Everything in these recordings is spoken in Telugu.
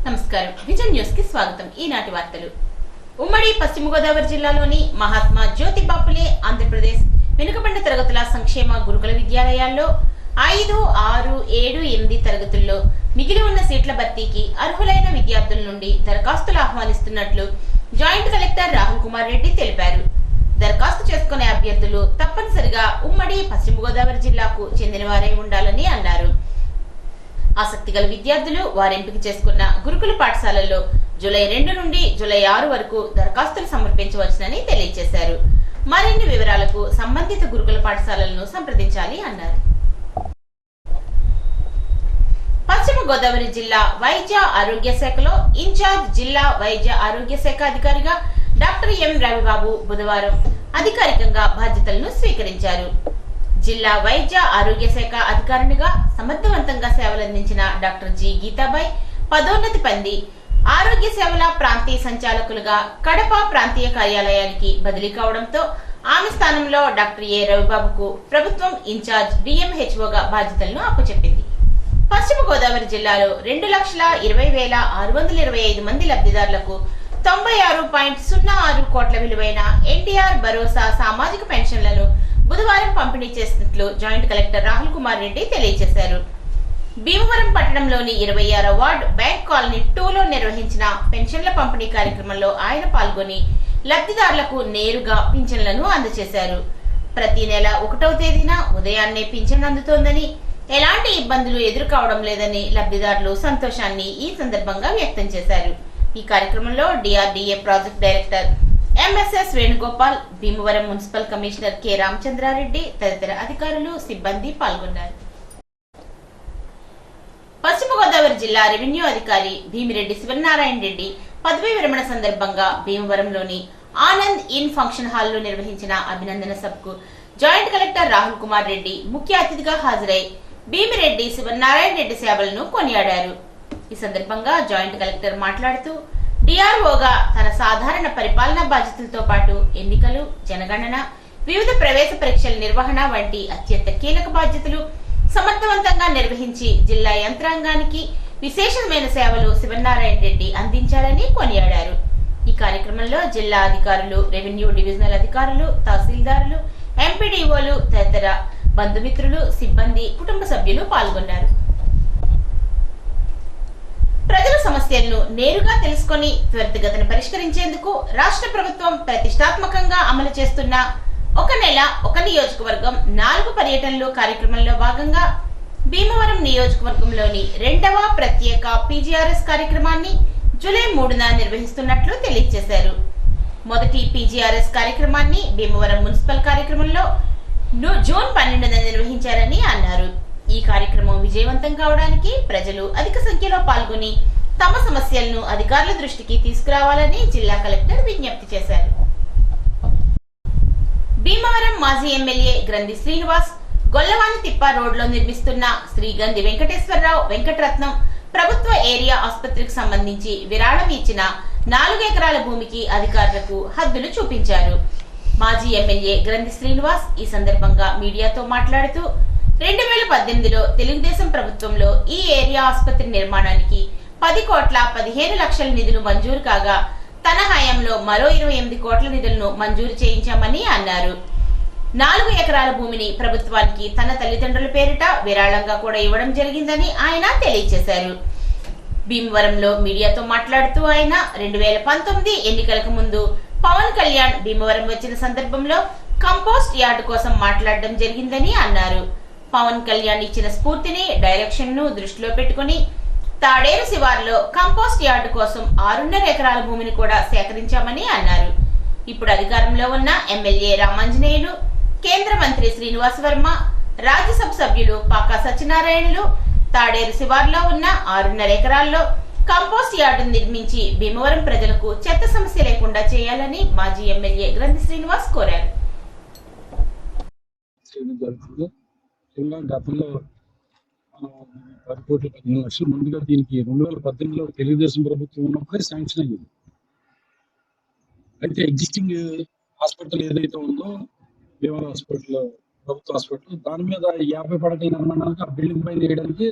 నమస్కారం. విజన్ న్యూస్ కి స్వాగతం. ఈనాటి వార్తలు. ఉమ్మడి పశ్చిమ గోదావరి జిల్లాలోని మహాత్మా జ్యోతిబా ఫులే ఆంధ్రప్రదేశ్ వెనుకబడిన తరగతుల సంక్షేమ గురుకుల విద్యాలయాల్లో 5, 6, 7, 8 తరగతుల్లో మిగిలి ఉన్న సీట్ల భర్తీకి అర్హులైన విద్యార్థుల నుండి దరఖాస్తులు ఆహ్వానిస్తున్నట్లు జాయింట్ కలెక్టర్ రాహుల్ కుమార్ రెడ్డి తెలిపారు. దరఖాస్తు చేసుకునే అభ్యర్థులు తప్పనిసరిగా ఉమ్మడి పశ్చిమ గోదావరి జిల్లాకు చెందినవారై ఉండాలని అన్నారు. ఆసక్తి గల విద్యార్థులు వారు ఎంపిక చేసుకున్న గురుకుల పాఠశాలల్లో జూలై 2 నుండి జూలై 6 వరకు దరఖాస్తులు సమర్పించవచ్చునని తెలియజేశారు. మరిన్ని వివరాలకు సంబంధిత గురుకుల పాఠశాలలను సంప్రదించాలి అన్నారు. పశ్చిమ గోదావరి జిల్లా వైద్య ఆరోగ్య శాఖలో ఇన్ఛార్జ్ జిల్లా వైద్య ఆరోగ్య శాఖ అధికారిగా డాక్టర్ ఎం రవిబాబు బుధవారం అధికారికంగా బాధ్యతలను స్వీకరించారు. జిల్లా వైద్య ఆరోగ్య శాఖ అధికారినిగా సమర్థవంతంగా సేవలందించిన డాక్టర్ జి గీతాబాయ్ పదోన్నతి పొంది ఆరోగ్య సేవల ప్రాంతీయ సంచాలకులుగా కడప ప్రాంతీయ కార్యాలయానికి బదిలీ కావడంతో ఆమె స్థానంలో డాక్టర్ ఏ రవిబాబుకు ప్రభుత్వం ఇన్ఛార్జ్ డిఎంహెచ్ఓగా బాధ్యతలను అప్పచెప్పింది. పశ్చిమ గోదావరి జిల్లాలో 2,20,625 మంది లబ్ధిదారులకు 96.06 కోట్ల విలువైన ఎన్టీఆర్ భరోసా సామాజిక పెన్షన్లను బుధవారం పంపిణీ చేసినట్లు జాయింట్ కలెక్టర్ రాహుల్ కుమార్ రెడ్డి తెలియజేశారు. భీమవరం పట్టణంలోని 26వ వార్డు బ్యాంక్ కాలనీ 2లో నిర్వహించిన పెన్షన్ల పంపిణీ కార్యక్రమంలో ఆయన పాల్గొని లబ్ధిదారులకు నేరుగా పింఛన్లను అందజేశారు. ప్రతి నెల 1వ తేదీన ఉదయాన్నే పింఛన్ అందుతోందని, ఎలాంటి ఇబ్బందులు ఎదుర్కోవడం లేదని లబ్ధిదారులు సంతోషాన్ని ఈ సందర్భంగా వ్యక్తం చేశారు. ఈ కార్యక్రమంలో DRDA project director MSS Venugopal, Bhimavaram municipal commissioner K Ramachandra Reddy తదితర అధికారులు, సిబ్బంది పాల్గొన్నారు. పశ్చిమ గోదావరి జిల్లా రెవెన్యూ అధికారి భీమిరెడ్డి శివనారాయణ రెడ్డి పదవీ విరమణ సందర్భంగా భీమవరంలోని ఆనంద్ ఇన్ ఫంక్షన్ హాల్లో నిర్వహించిన అభినందన సభకు జాయింట్ కలెక్టర్ రాహుల్ కుమార్ రెడ్డి ముఖ్య అతిథిగా హాజరై భీమిరెడ్డి శివనారాయణ రెడ్డి సేవలను కొనియాడారు. ఈ సందర్భంగా జాయింట్ కలెక్టర్ మాట్లాడుతూ డిఆర్ఓగా తన సాధారణ పరిపాలనా బాధ్యతలతో పాటు ఎన్నికలు, జనగణన, వివిధ ప్రవేశ పరీక్షల నిర్వహణ వంటి అత్యంత కీలక బాధ్యతలు సమర్థవంతంగా నిర్వహించి జిల్లా యంత్రాంగానికి విశేషమైన సేవలు శివనారాయణ రెడ్డి అందించారని కొనియాడారు. ఈ కార్యక్రమంలో జిల్లా అధికారులు, రెవెన్యూ డివిజనల్ అధికారులు, తహసీల్దారులు, ఎంపీడీఓలు తదితర బంధుమిత్రులు, సిబ్బంది, కుటుంబ సభ్యులు పాల్గొన్నారు. ప్రజల సమస్యలను నేరుగా తెలుసుకుని త్వరితగతిన పరిష్కరించేందుకు రాష్ట్ర ప్రభుత్వం ప్రతిష్టాత్మకంగా అమలు చేస్తున్న ఒక నెల ఒక నియోజకవర్గం 4 పర్యటనలు కార్యక్రమంలో భాగంగా భీమవరం నియోజకవర్గంలోని 2వ ప్రత్యేక పీజీఆర్ఎస్ కార్యక్రమాన్ని జూలై 3న నిర్వహిస్తున్నట్లు తెలియజేశారు. మొదటి పీజీఆర్ఎస్ కార్యక్రమాన్ని భీమవరం మున్సిపల్ కార్యక్రమంలో జూన్ 12న నిర్వహించారని అన్నారు. ఈ కార్యక్రమం విజయవంతం కావడానికి ప్రజలు అధిక సంఖ్యలో పాల్గొని తమ సమస్యలను అధికారుల దృష్టికి తీసుకురావాలని జిల్లా కలెక్టర్ విజ్ఞప్తి చేశారు. భీమవరం మాజీ ఎమ్మెల్యే గ్రంథి శ్రీనివాస్ గొల్లవాని తిప్ప రోడ్లో నిర్మిస్తున్న శ్రీ గంధి వెంకటేశ్వరరావు వెంకటరత్నం ప్రభుత్వ ఏరియా ఆసుపత్రికి సంబంధించి విరాళం ఇచ్చిన 4 ఎకరాల భూమికి అధికారులకు హద్దులు చూపించారు. మాజీ ఎమ్మెల్యే గ్రంథి శ్రీనివాస్ ఈ సందర్భంగా మీడియాతో మాట్లాడుతూ 2018లో తెలుగుదేశం ప్రభుత్వంలో ఈ ఏరియా ఆసుపత్రి నిర్మాణానికి 10,15,00,000 నిధులు మంజూరు కాగా తన హయాంలో మరో 28 కోట్ల నిధులను మంజూరు చేయించామని అన్నారు. 4 ఎకరాల భూమిని ప్రభుత్వానికి తన తల్లిదండ్రుల పేరిట విరాళంగా కూడా ఇవ్వడం జరిగిందని ఆయన తెలియజేశారు. భీమవరంలో మీడియాతో మాట్లాడుతూ ఆయన 2019 ఎన్నికలకు ముందు పవన్ కళ్యాణ్ భీమవరం వచ్చిన సందర్భంలో కంపోస్ట్ యార్డు కోసం మాట్లాడడం జరిగిందని అన్నారు. పవన్ కళ్యాణ్ ఇచ్చిన స్ఫూర్తిని, డైరెక్షన్ ను దృష్టిలో పెట్టుకుని తాడేరు శివార్లో కంపోస్ట్ యార్డు కోసం 6.5 ఎకరాల భూమిని కూడా సేకరించామని అన్నారు. ఇప్పుడు అధికారంలో ఉన్న ఎమ్మెల్యే రామాంజనేయులు, కేంద్ర మంత్రి శ్రీనివాస్ వర్మ, రాజ్యసభ సభ్యులు పాకా సత్యనారాయణలు తాడేరు శివార్లో ఉన్న 6.5 ఎకరాల్లో కంపోస్ట్ యార్డును నిర్మించి భీమవరం ప్రజలకు చెత్త సమస్య లేకుండా చేయాలని మాజీ ఎమ్మెల్యే గ్రంథి శ్రీనివాస్ కోరారు. గతంలో 10 కోట్ల 15 లక్షలు ముందుగా దీనికి 2018లో తెలుగుదేశం ప్రభుత్వం ఉన్నప్పుడే శాంక్షన్ అయ్యింది. అయితే ఎగ్జిస్టింగ్ హాస్పిటల్ ఏదైతే ఉందో భీమవరం హాస్పిటల్, ప్రభుత్వ హాస్పిటల్, దాని మీద 50 పడకల నిర్మాణానికి ఆ బిల్డింగ్ పైన వేయడానికి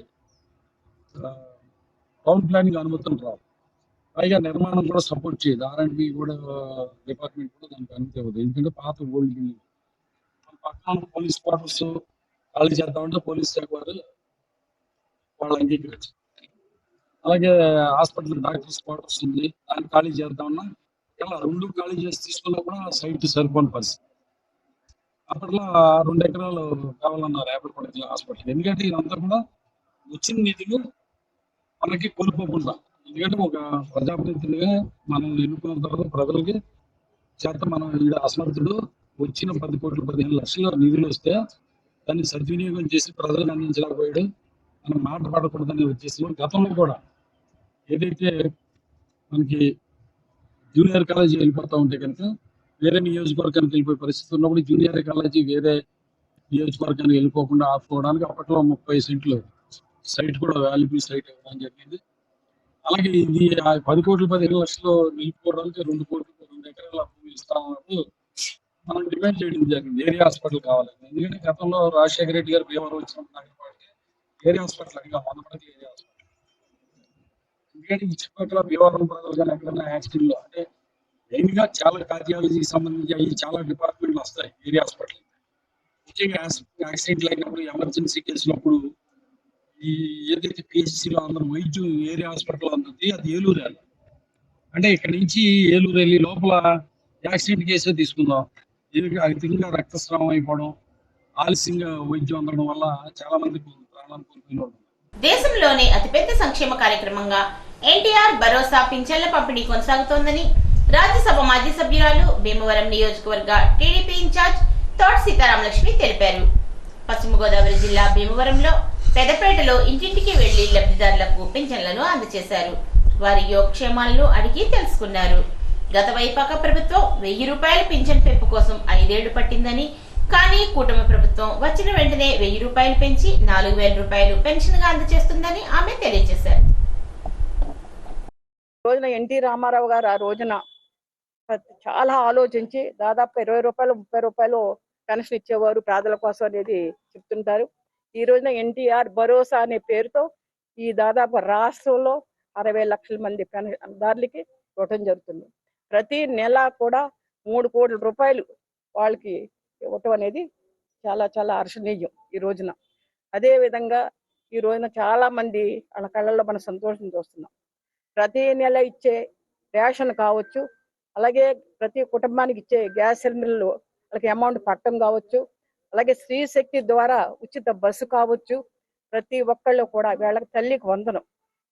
టౌన్ ప్లానింగ్ అనుమతులు రావు. పైగా నిర్మాణం కూడా సపోర్ట్ చేయదు. R&B కూడా డిపార్ట్మెంట్ కూడా దానికి అనుమతి ఇవ్వదు. ఎందుకంటే పాత ఓల్డ్ బిల్డింగ్. పక్కన పోలీస్ క్వార్టర్స్ ఖాళీ చేద్దామంటే పోలీస్ శాఖ వారు వాళ్ళు అంగీకరించారు. అలాగే హాస్పిటల్ డాక్టర్స్ క్వార్టర్స్ ఉంది, దాన్ని ఖాళీ చేద్దామన్నా ఇలా 2 ఖాళీ చేసి తీసుకున్నా కూడా సైట్ సరిపోని పరిస్థితి. అప్పట్లో 2 ఎకరాలు కావాలన్నారు యాభైపేట జిల్లా హాస్పిటల్. ఎందుకంటే ఇదంతా కూడా వచ్చిన నిధులు మనకి కోల్పోకుండా, ఎందుకంటే ఒక ప్రజాప్రతినిధిగా మనం ఎన్నుకున్న తర్వాత ప్రజలకి చేత మనం ఈడ అసమర్థుడు వచ్చిన 10 కోట్లు 15 లక్షల నిధులు వస్తే దాన్ని సద్వినియోగం చేసి ప్రజలకు అందించలేకపోయాడు. మనం మాట పడకూడదనే ఉద్దేశంలో గతంలో కూడా ఏదైతే మనకి జూనియర్ కాలేజీ వెళ్ళిపోతూ ఉంటే కనుక వేరే నియోజకవర్గానికి వెళ్ళిపోయే పరిస్థితి ఉన్నప్పుడు జూనియర్ కాలేజీ వేరే నియోజకవర్గానికి వెళ్ళిపోకుండా ఆపుకోవడానికి అప్పట్లో 30 సెంట్లు సైట్ కూడా వాల్యూబుల్ సైట్ ఇవ్వడం జరిగింది. అలాగే ఇది 10 కోట్లు 15 లక్షలు నిలుపుకోవడానికి 2 కోట్లు 2 ఎకరాల భూమి ఇస్తామన్నప్పుడు మనం డిమాండ్ చేయడం జరిగింది. ఏరియా హాస్పిటల్ కావాలని. ఎందుకంటే గతంలో రాజశేఖర రెడ్డి గారు భీమవరం వచ్చినప్పుడు ఏరియా హాస్పిటల్ అడిగా మొదటి ఏరియా హాస్పిటల్. ఎందుకంటే ఈ చుట్టుపక్కల భీమవరం ప్రజలు కానీ ఎక్కడైనా యాక్సిడెంట్ లో అంటే మెయిన్ గా చాలా కార్డియాలజీకి సంబంధించి అవి చాలా డిపార్ట్మెంట్లు వస్తాయి ఏరియా హాస్పిటల్. ముఖ్యంగా యాక్సిడెంట్లు అయినప్పుడు ఎమర్జెన్సీ కేసులప్పుడు ఈ ఏదైతే పిహెచ్సిలో అందరూ వైద్యం ఏరియా హాస్పిటల్ అందుతుంది, అది ఏలూరు వెళ్ళాలి. అంటే ఇక్కడ నుంచి ఏలూరు వెళ్ళి లోపల యాక్సిడెంట్ కేసే తీసుకుందాం, అధికంగా రక్తస్రావం అయిపోవడం, ఆలస్యంగా వైద్యం అందడం వల్ల చాలా మంది ప్రాణాలు కోల్పోయిన. దేశంలోనే అతిపెద్ద సంక్షేమ కార్యక్రమంగా ఎన్టీఆర్ భరోసా పింఛన్ల పంపిణీ కొనసాగుతోందని రాజ్యసభ మాజీ సభ్యురాలు భీమవరం నియోజకవర్గ టీడీపీ ఇన్ఛార్జ్ తోట సీతారామలక్ష్మి తెలిపారు. పశ్చిమ గోదావరి జిల్లా భీమవరంలో పెదపేటలో ఇంటింటికి వెళ్లి లబ్ధిదారులకు పింఛన్లను అందజేశారు. వారి యోగక్షేమాలను అడిగి తెలుసుకున్నారు. గత వైపాక ప్రభుత్వం 1000 రూపాయల పింఛన్ పెంపు కోసం 5 ఏళ్లు పట్టిందని, కానీ కూటమి ప్రభుత్వం వచ్చిన వెంటనే 1000 రూపాయలు పెంచి 4000 రూపాయలు పెన్షన్ గా అందజేస్తుందని ఆమె తెలియజేశారు. రోజున ఎన్టీ రామారావు గారు ఆ రోజున చాలా ఆలోచించి దాదాపు 20 రూపాయలు 30 రూపాయలు పెన్షన్ ఇచ్చేవారు పేదల కోసం అనేది చెప్తుంటారు. ఈ రోజున ఎన్టీఆర్ భరోసా అనే పేరుతో ఈ దాదాపు రాష్ట్రంలో 60 లక్షల మంది పెన్షన్దారులకి ఇవ్వటం జరుగుతుంది. ప్రతి నెల కూడా 3 కోట్ల రూపాయలు వాళ్ళకి ఇవ్వటం అనేది చాలా చాలా హర్షణీయం ఈ రోజున. అదే విధంగా ఈ రోజున చాలా మంది వాళ్ళ కళ్ళల్లో మనం సంతోషం చూస్తున్నాం. ప్రతి నెల ఇచ్చే రేషన్ కావచ్చు, అలాగే ప్రతి కుటుంబానికి ఇచ్చే గ్యాస్ సిలిండర్లు వాళ్ళకి అమౌంట్ పట్టడం కావచ్చు, అలాగే స్త్రీ శక్తి ద్వారా ఉచిత బస్సు కావచ్చు, ప్రతి ఒక్కళ్ళు కూడా వీళ్ళకి తల్లికి వందనం.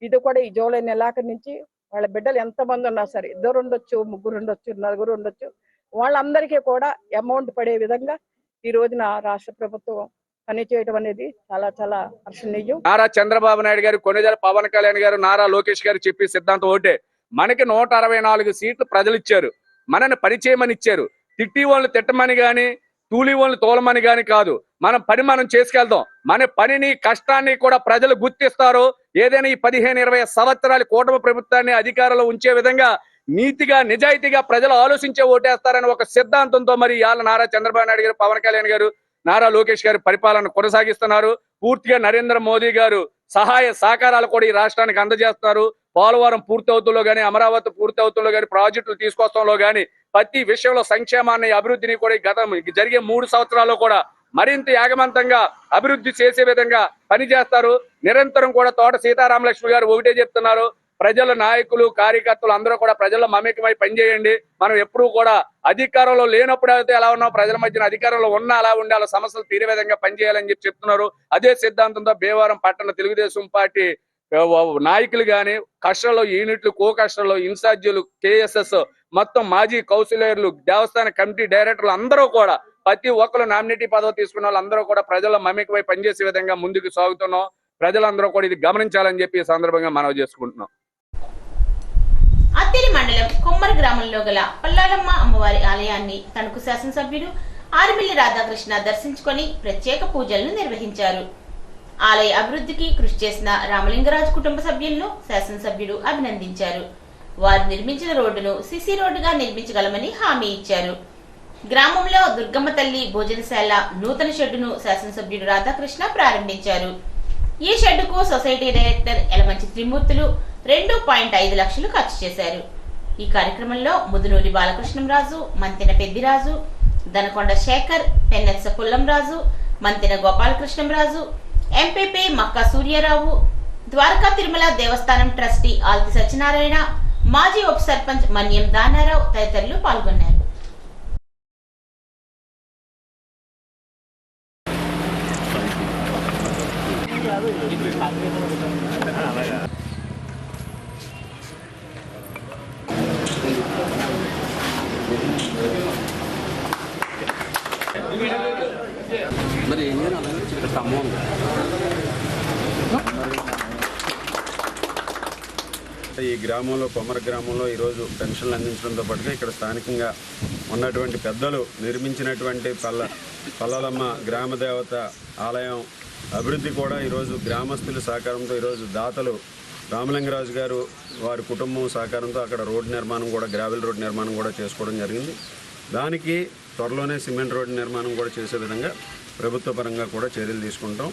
ఇది కూడా ఈ జూలై నెలాఖరు నుంచి వాళ్ళ బిడ్డలు ఎంతమంది ఉన్నా సరే, 2 ఉండొచ్చు, 3 ఉండొచ్చు, 4 ఉండొచ్చు, వాళ్ళందరికీ కూడా అమౌంట్ పడే విధంగా ఈ రోజున రాష్ట్ర ప్రభుత్వం పనిచేయడం అనేది చాలా చాలా హర్షణీయం. నారా చంద్రబాబు నాయుడు గారు, కొన్నిదేళ్ల పవన్ కళ్యాణ్ గారు, నారా లోకేష్ గారు చెప్పి సిద్ధాంతం ఒకటే, మనకి 164 సీట్లు ప్రజలు ఇచ్చారు, మనని పనిచేయమని ఇచ్చారు. తిట్టి వాళ్ళని తిట్టమని గాని, తూలి వాళ్ళని తోలమని గాని కాదు, మన పని మనం చేసుకెళ్తాం. మన పనిని కష్టాన్ని కూడా ప్రజలు గుర్తిస్తారు. ఏదైనా ఈ 15-20 సంవత్సరాలు కూటమి ప్రభుత్వాన్ని అధికారంలో ఉంచే విధంగా నీతిగా నిజాయితీగా ప్రజలు ఆలోచించే ఓటేస్తారని ఒక సిద్ధాంతంతో మరి ఇవాళ నారా చంద్రబాబు నాయుడు గారు, పవన్ కళ్యాణ్ గారు, నారా లోకేష్ గారు పరిపాలన కొనసాగిస్తున్నారు. పూర్తిగా నరేంద్ర మోదీ గారు సహాయ సహకారాలు కూడా ఈ రాష్ట్రానికి అందజేస్తున్నారు. పోలవరం పూర్తవుతుందో గానీ, అమరావతి పూర్తవుతుందో గానీ, ప్రాజెక్టులు తీసుకొస్తాంలో గానీ, ప్రతి విషయంలో సంక్షేమాన్ని అభివృద్ధిని కూడా గత జరిగే 3 సంవత్సరాల్లో కూడా మరింత యాగమంతంగా అభివృద్ధి చేసే విధంగా పనిచేస్తారు. నిరంతరం కూడా తోట సీతారామలక్ష్మి గారు ఒకటే చెప్తున్నారు, ప్రజల నాయకులు కార్యకర్తలు అందరూ కూడా ప్రజల్లో మమేకమై పనిచేయండి. మనం ఎప్పుడూ కూడా అధికారంలో లేనప్పుడు అయితే ఎలా ఉన్నాం, ప్రజల మధ్యన అధికారంలో ఉన్నా అలా ఉండి వాళ్ళ సమస్యలు తీరే విధంగా పనిచేయాలని చెప్పి చెప్తున్నారు. అదే సిద్ధాంతంతో భీమవరం పట్టణ తెలుగుదేశం పార్టీ నాయకులు గాని, కష్టాల్లో యూనిట్లు, కో కష్టాల్లో ఇన్ఛార్జీలు, కేఎస్ఎస్ మొత్తం మాజీ కౌన్సిలర్లు, దేవస్థాన కమిటీ డైరెక్టర్లు అందరూ కూడా ప్రతి ఒక్కరు నామినేటీ పదవి తీసుకున్న వాళ్ళందరూ కూడా ప్రజల మమేకమై పనిచేసే విధంగా ముందుకు సాగుతున్నాం. ప్రజలందరూ కూడా ఇది గమనించాలని చెప్పి ఈ సందర్భంగా మనవి చేసుకుంటున్నాం. అత్తిలి మండలం కొమ్మరి గ్రామంలో గల పల్లాలమ్మ అమ్మవారి ఆలయాన్ని తణుకు శాసనసభ్యుడు ఆర్మిల్లి రాధాకృష్ణ దర్శించుకొని ప్రత్యేక పూజలను నిర్వహించారు. ఆలయ అభివృద్ధికి కృషి చేసిన రామలింగరాజు కుటుంబ సభ్యులను శాసనసభ్యుడు అభినందించారు. వారు నిర్మించిన రోడ్డును సిసి రోడ్డుగా నిర్మించగలమని హామీ ఇచ్చారు. గ్రామంలో దుర్గమ్మ తల్లి భోజనశాల నూతన షెడ్డును శాసనసభ్యుడు రాధాకృష్ణ ప్రారంభించారు. ఈ షెడ్డుకు సొసైటీ డైరెక్టర్ ఎలమంచి త్రిమూర్తులు, 2.5 లక్షలు ఖర్చు చేశారు. ఈ కార్యక్రమంలో ముదునూరి బాలకృష్ణంరాజు, మంతెన పెద్దిరాజు, దనకొండ శేఖర్, పెన్నెత్స పుల్లంరాజు, మంతెన గోపాలకృష్ణంరాజు, ఎంపీపీ మక్కా సూర్యారావు, ద్వారకా తిరుమల దేవస్థానం ట్రస్టీ ఆల్తి సత్యనారాయణ, మాజీ ఉప సర్పంచ్ మన్యం దానారావు తదితరులు పాల్గొన్నారు. మరి ఏం చేయాలి ఖమ్మం ఈ గ్రామంలో కొమర గ్రామంలో ఈరోజు పెన్షన్లు అందించడంతో పాటుగా ఇక్కడ స్థానికంగా ఉన్నటువంటి పెద్దలు నిర్మించినటువంటి పల్లలమ్మ గ్రామ దేవత ఆలయం అభివృద్ధి కూడా ఈరోజు గ్రామస్తుల సహకారంతో ఈరోజు దాతలు రామలింగరాజు గారు వారి కుటుంబం సహకారంతో అక్కడ రోడ్డు నిర్మాణం కూడా గ్రావెల్ రోడ్ నిర్మాణం కూడా చేసుకోవడం జరిగింది. దానికి త్వరలోనే సిమెంట్ రోడ్డు నిర్మాణం కూడా చేసే విధంగా ప్రభుత్వ పరంగా కూడా చర్యలు తీసుకుంటాం.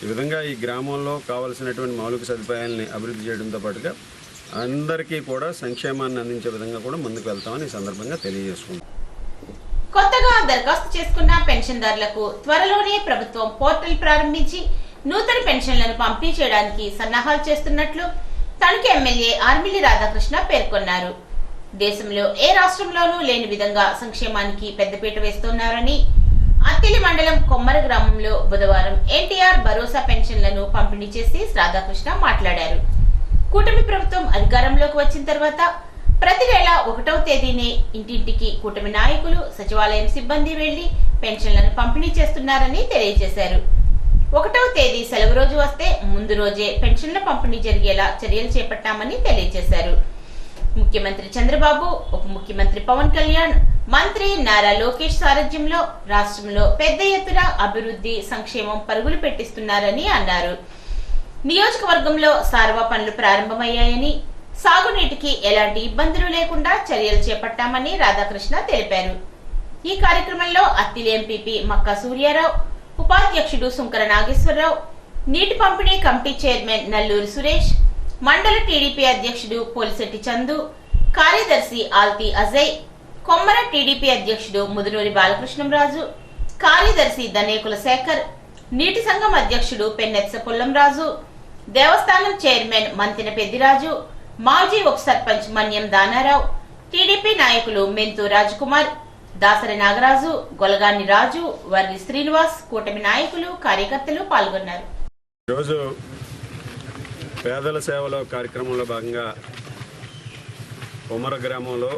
ఈ విధంగా ఈ గ్రామంలో కావాల్సినటువంటి మౌలిక సదుపాయాలని అభివృద్ధి చేయడంతో పాటుగా అందరికీ కూడా సంక్షేమాన్ని అందించే విధంగా కూడా ముందుకు వెళ్తామని ఈ సందర్భంగా తెలియజేసుకుంటాం. కొత్తగా దరఖాస్తు చేసుకున్న పెన్షన్దారులకు త్వరలోనే ప్రభుత్వం పోర్టల్ ప్రారంభించి నూతన పెన్షన్లను పంపిణీ చేయడానికి సన్నాహాలు చేస్తున్నట్లు తణుకు ఎమ్మెల్యే ఆర్మిల్లి రాధాకృష్ణ పేర్కొన్నారు. దేశంలో ఏ రాష్ట్రంలోనూ లేని విధంగా సంక్షేమానికి పెద్దపీట వేస్తున్నారని అత్తిలి మండలం కొమ్మర గ్రామంలో బుధవారం ఎన్టీఆర్ భరోసా పెన్షన్లను పంపిణీ చేసి రాధాకృష్ణ మాట్లాడారు. కూటమి ప్రభుత్వం అధికారంలోకి వచ్చిన తర్వాత ప్రతి నెల 1వ తేదీనే ఇంటింటికి కూటమి నాయకులు, సచివాలయం సిబ్బంది వెళ్లి పెన్షన్లను పంపిణీ చేస్తున్నారని తెలియజేశారు. 1వ తేదీ సెలవు రోజు వస్తే ముందు రోజే పెన్షన్ల పంపిణీ జరిగేలా చర్యలు చేపట్టామని తెలియజేశారు. ముఖ్యమంత్రి చంద్రబాబు, ఉప ముఖ్యమంత్రి పవన్ కళ్యాణ్, మంత్రి నారా లోకేష్ సారథ్యంలో రాష్ట్రంలో పెద్ద ఎత్తున అభివృద్ధి, సంక్షేమం పరుగులు పెట్టిస్తున్నారని అన్నారు. నియోజకవర్గంలో సార్వా పనులు ప్రారంభమయ్యాయని, సాగునీటికి ఎలాంటి ఇబ్బందులు లేకుండా చర్యలు చేపట్టామని రాధాకృష్ణ తెలిపారు. ఈ కార్యక్రమంలో అత్తిలి ఎంపీపీ మక్కా సూర్యారావు, ఉపాధ్యక్షుడు సుంకర నాగేశ్వరరావు, నీటి పంపిణీ కమిటీ చైర్మన్ నల్లూరి సురేష్, మండల టీడీపీ అధ్యక్షుడు పోలిశెట్టి చందు, కార్యదర్శి ఆల్తి అజయ్, కొమ్మర టీడీపీ అధ్యక్షుడు ముదునూరి బాలకృష్ణంరాజు, కార్యదర్శి దనేకుల శేఖర్, నీటి సంఘం అధ్యక్షుడు పెన్నెత్స పుల్లంరాజు, దేవస్థానం చైర్మన్ మంతెన పెద్దిరాజు, మాజీ ఉప సర్పంచ్ మన్యం దానారావు, టీడీపీ నాయకులు మెంతు రాజకుమార్, దాసరి నాగరాజు, గొలగాని రాజు, వర్రి శ్రీనివాస్, కూటమి నాయకులు, కార్యకర్తలు పాల్గొన్నారు. ఈరోజు పేదల సేవలో కార్యక్రమంలో భాగంగా కొమర గ్రామంలో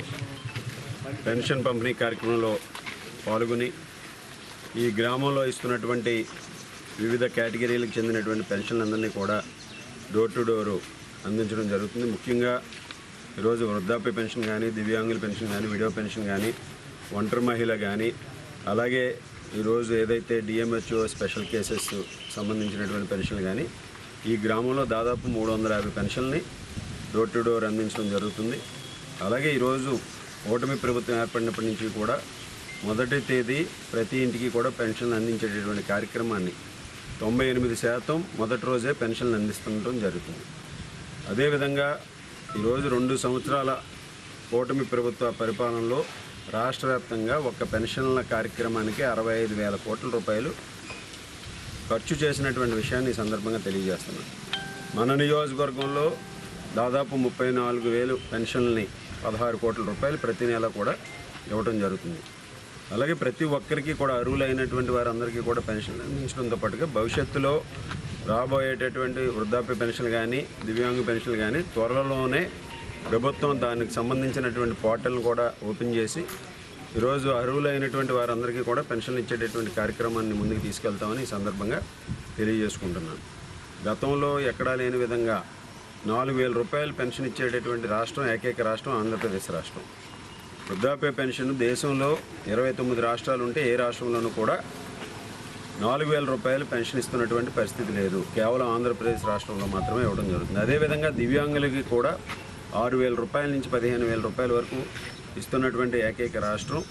పెన్షన్ పంపిణీ కార్యక్రమంలో పాల్గొని ఈ గ్రామంలో ఇస్తున్నటువంటి వివిధ కేటగిరీలకు చెందినటువంటి పెన్షన్లందరినీ కూడా డోర్ టు డోరు అందించడం జరుగుతుంది. ముఖ్యంగా ఈరోజు వృద్ధాప్య పెన్షన్ కానీ, దివ్యాంగుల పెన్షన్ కానీ, విడో పెన్షన్ కానీ, ఒంటరి మహిళ కానీ, అలాగే ఈరోజు ఏదైతే డిఎంహెచ్ఓ స్పెషల్ కేసెస్ సంబంధించినటువంటి పెన్షన్లు కానీ ఈ గ్రామంలో దాదాపు 350 పెన్షన్ని డోర్ టు డోర్ అందించడం జరుగుతుంది. అలాగే ఈరోజు ఓటమి ప్రభుత్వం ఏర్పడినప్పటి నుంచి కూడా మొదటి తేదీ ప్రతి ఇంటికి కూడా పెన్షన్లు అందించేటటువంటి కార్యక్రమాన్ని 98% మొదటి రోజే పెన్షన్లు అందిస్తుండటం జరుగుతుంది. అదేవిధంగా ఈరోజు 2 సంవత్సరాల ఓటమి ప్రభుత్వ పరిపాలనలో రాష్ట్ర వ్యాప్తంగా ఒక్క పెన్షన్ల కార్యక్రమానికి 65,000 కోట్ల రూపాయలు ఖర్చు చేసినటువంటి విషయాన్ని ఈ సందర్భంగా తెలియజేస్తున్నాను. మన నియోజకవర్గంలో దాదాపు 34,000 పెన్షన్లని 16 కోట్ల రూపాయలు ప్రతి నెల కూడా ఇవ్వడం జరుగుతుంది. అలాగే ప్రతి ఒక్కరికి కూడా అర్హులైనటువంటి వారందరికీ కూడా పెన్షన్లు అందించడంతో పాటుగా భవిష్యత్తులో రాబోయేటటువంటి వృద్ధాప్య పెన్షన్లు కానీ, దివ్యాంగ పెన్షన్లు కానీ త్వరలోనే ప్రభుత్వం దానికి సంబంధించినటువంటి పోర్టల్ని కూడా ఓపెన్ చేసి ఈరోజు అర్హులైనటువంటి వారందరికీ కూడా పెన్షన్లు ఇచ్చేటటువంటి కార్యక్రమాన్ని ముందుకు తీసుకెళ్తామని ఈ సందర్భంగా తెలియజేసుకుంటున్నాను. గతంలో ఎక్కడా లేని విధంగా 4,000 రూపాయలు పెన్షన్ ఇచ్చేటటువంటి రాష్ట్రం ఏకైక రాష్ట్రం ఆంధ్రప్రదేశ్ రాష్ట్రం. వృద్ధాప్య పెన్షన్ దేశంలో 29 రాష్ట్రాలు ఉంటే ఏ రాష్ట్రంలోనూ కూడా 4,000 రూపాయలు పెన్షన్ ఇస్తున్నటువంటి పరిస్థితి లేదు. కేవలం ఆంధ్రప్రదేశ్ రాష్ట్రంలో మాత్రమే ఇవ్వడం జరుగుతుంది. అదేవిధంగా దివ్యాంగులకి కూడా 6,000 రూపాయల నుంచి 15,000 రూపాయల వరకు ఇస్తున్నటువంటి ఏకైక రాష్ట్రం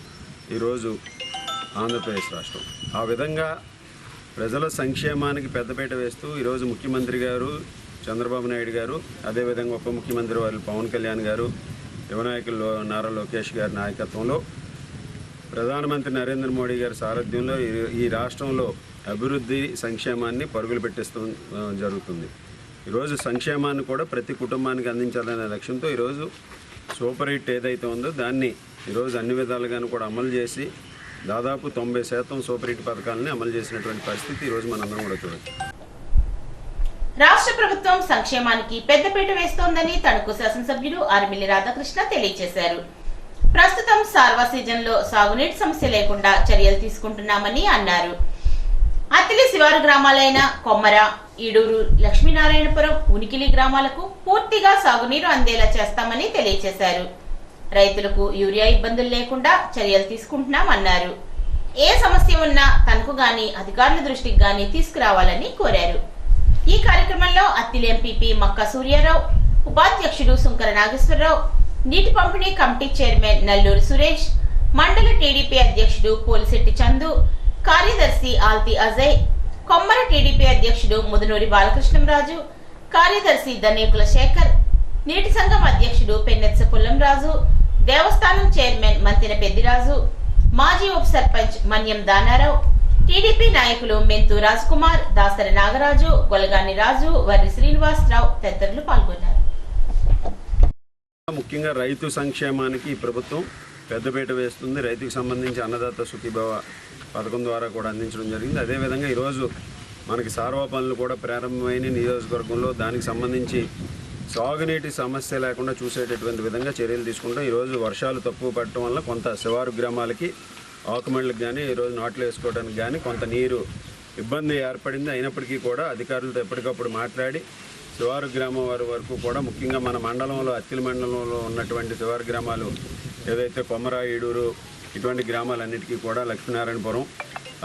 ఈరోజు ఆంధ్రప్రదేశ్ రాష్ట్రం. ఆ విధంగా ప్రజల సంక్షేమానికి పెద్దపీట వేస్తూ ఈరోజు ముఖ్యమంత్రి గారు చంద్రబాబు నాయుడు గారు, అదేవిధంగా ఉప ముఖ్యమంత్రి వారు పవన్ కళ్యాణ్ గారు, యువ నాయకులు నారా లోకేష్ గారి నాయకత్వంలో, ప్రధానమంత్రి నరేంద్ర మోడీ గారి సారథ్యంలో ఈ రాష్ట్రంలో అభివృద్ధి సంక్షేమాన్ని పరుగులు పెట్టిస్తూ జరుగుతుంది. ఈరోజు సంక్షేమాన్ని కూడా ప్రతి కుటుంబానికి అందించాలనే లక్ష్యంతో ఈరోజు సూపర్ హిట్ ఏదైతే ఉందో దాన్ని ఈరోజు అన్ని విధాలుగాను కూడా అమలు చేసి దాదాపు 90% సూపర్ హిట్ పథకాలని అమలు చేసినటువంటి పరిస్థితి ఈరోజు మనందరం కూడా చూడొచ్చు. రాష్ట్ర ప్రభుత్వం సంక్షేమానికి పెద్దపీట వేస్తోందని తణుకు శాసనసభ్యులు ఆర్మిల్లి రాధాకృష్ణ తెలియజేశారు. ప్రస్తుతం సార్వా సీజన్లో సాగునీటి సమస్య లేకుండా చర్యలు తీసుకుంటున్నామని అన్నారు. అత్తిలి శివారు గ్రామాలైన కొమ్మర, ఈడూరు, లక్ష్మీనారాయణపురం, ఉనికిలి గ్రామాలకు పూర్తిగా సాగునీరు అందేలా చేస్తామని తెలియజేశారు. రైతులకు యూరియా ఇబ్బందులు లేకుండా చర్యలు తీసుకుంటున్నామన్నారు. ఏ సమస్య ఉన్నా తనకు గాని అధికారుల దృష్టికి గాని తీసుకురావాలని కోరారు. ఈ కార్యక్రమంలో అత్తిలి ఎంపీపీ మక్కా సూర్యారావు, ఉపాధ్యక్షుడు సుంకర నాగేశ్వరరావు, నీటి పంపిణీ కమిటీ చైర్మన్ నల్లూరు సురేష్, మండల టీడీపీ అధ్యక్షుడు పోలిశెట్టి చందు, కార్యదర్శి ఆల్తి అజయ్, కొమ్మర టీడీపీ అధ్యక్షుడు ముదునూరి బాలకృష్ణంరాజు, కార్యదర్శి దనేకుల శేఖర్, నీటి సంఘం అధ్యక్షుడు పెన్నెత్స పుల్లంరాజు, దేవస్థానం చైర్మన్ మంతిన పెద్దిరాజు, మాజీ ఉప సర్పంచ్ మన్యం దానారావు, టీడీపీ నాయకులు మెంతు రాజ్కుమార్, దాసరి నాగరాజు, గొలగాని రాజు, వర్రి శ్రీనివాసరావు తదితరులు పాల్గొన్నారు. ముఖ్యంగా రైతు సంక్షేమానికి ఈ ప్రభుత్వం పెద్దపీట వేస్తుంది. రైతుకు సంబంధించి అన్నదాత సుఖీభవ పథకం ద్వారా కూడా అందించడం జరిగింది. అదేవిధంగా ఈరోజు మనకి సార్వా పనులు కూడా ప్రారంభమైన నియోజకవర్గంలో దానికి సంబంధించి సాగునీటి సమస్య లేకుండా చూసేటటువంటి విధంగా చర్యలు తీసుకుంటాం. ఈరోజు వర్షాలు తక్కువ పడటం వల్ల కొంత శివారు గ్రామాలకి ఆకుమళ్ళకి కానీ ఈరోజు నాట్లు వేసుకోవడానికి కానీ కొంత నీరు ఇబ్బంది ఏర్పడింది. అయినప్పటికీ కూడా అధికారులతో ఎప్పటికప్పుడు మాట్లాడి శివారు గ్రామం వారి వరకు కూడా ముఖ్యంగా మన మండలంలో అత్తిలి మండలంలో ఉన్నటువంటి శివారు గ్రామాలు ఏదైతే కొమ్మర, ఈడూరు ఇటువంటి గ్రామాలన్నిటికీ కూడా, లక్ష్మీనారాయణపురం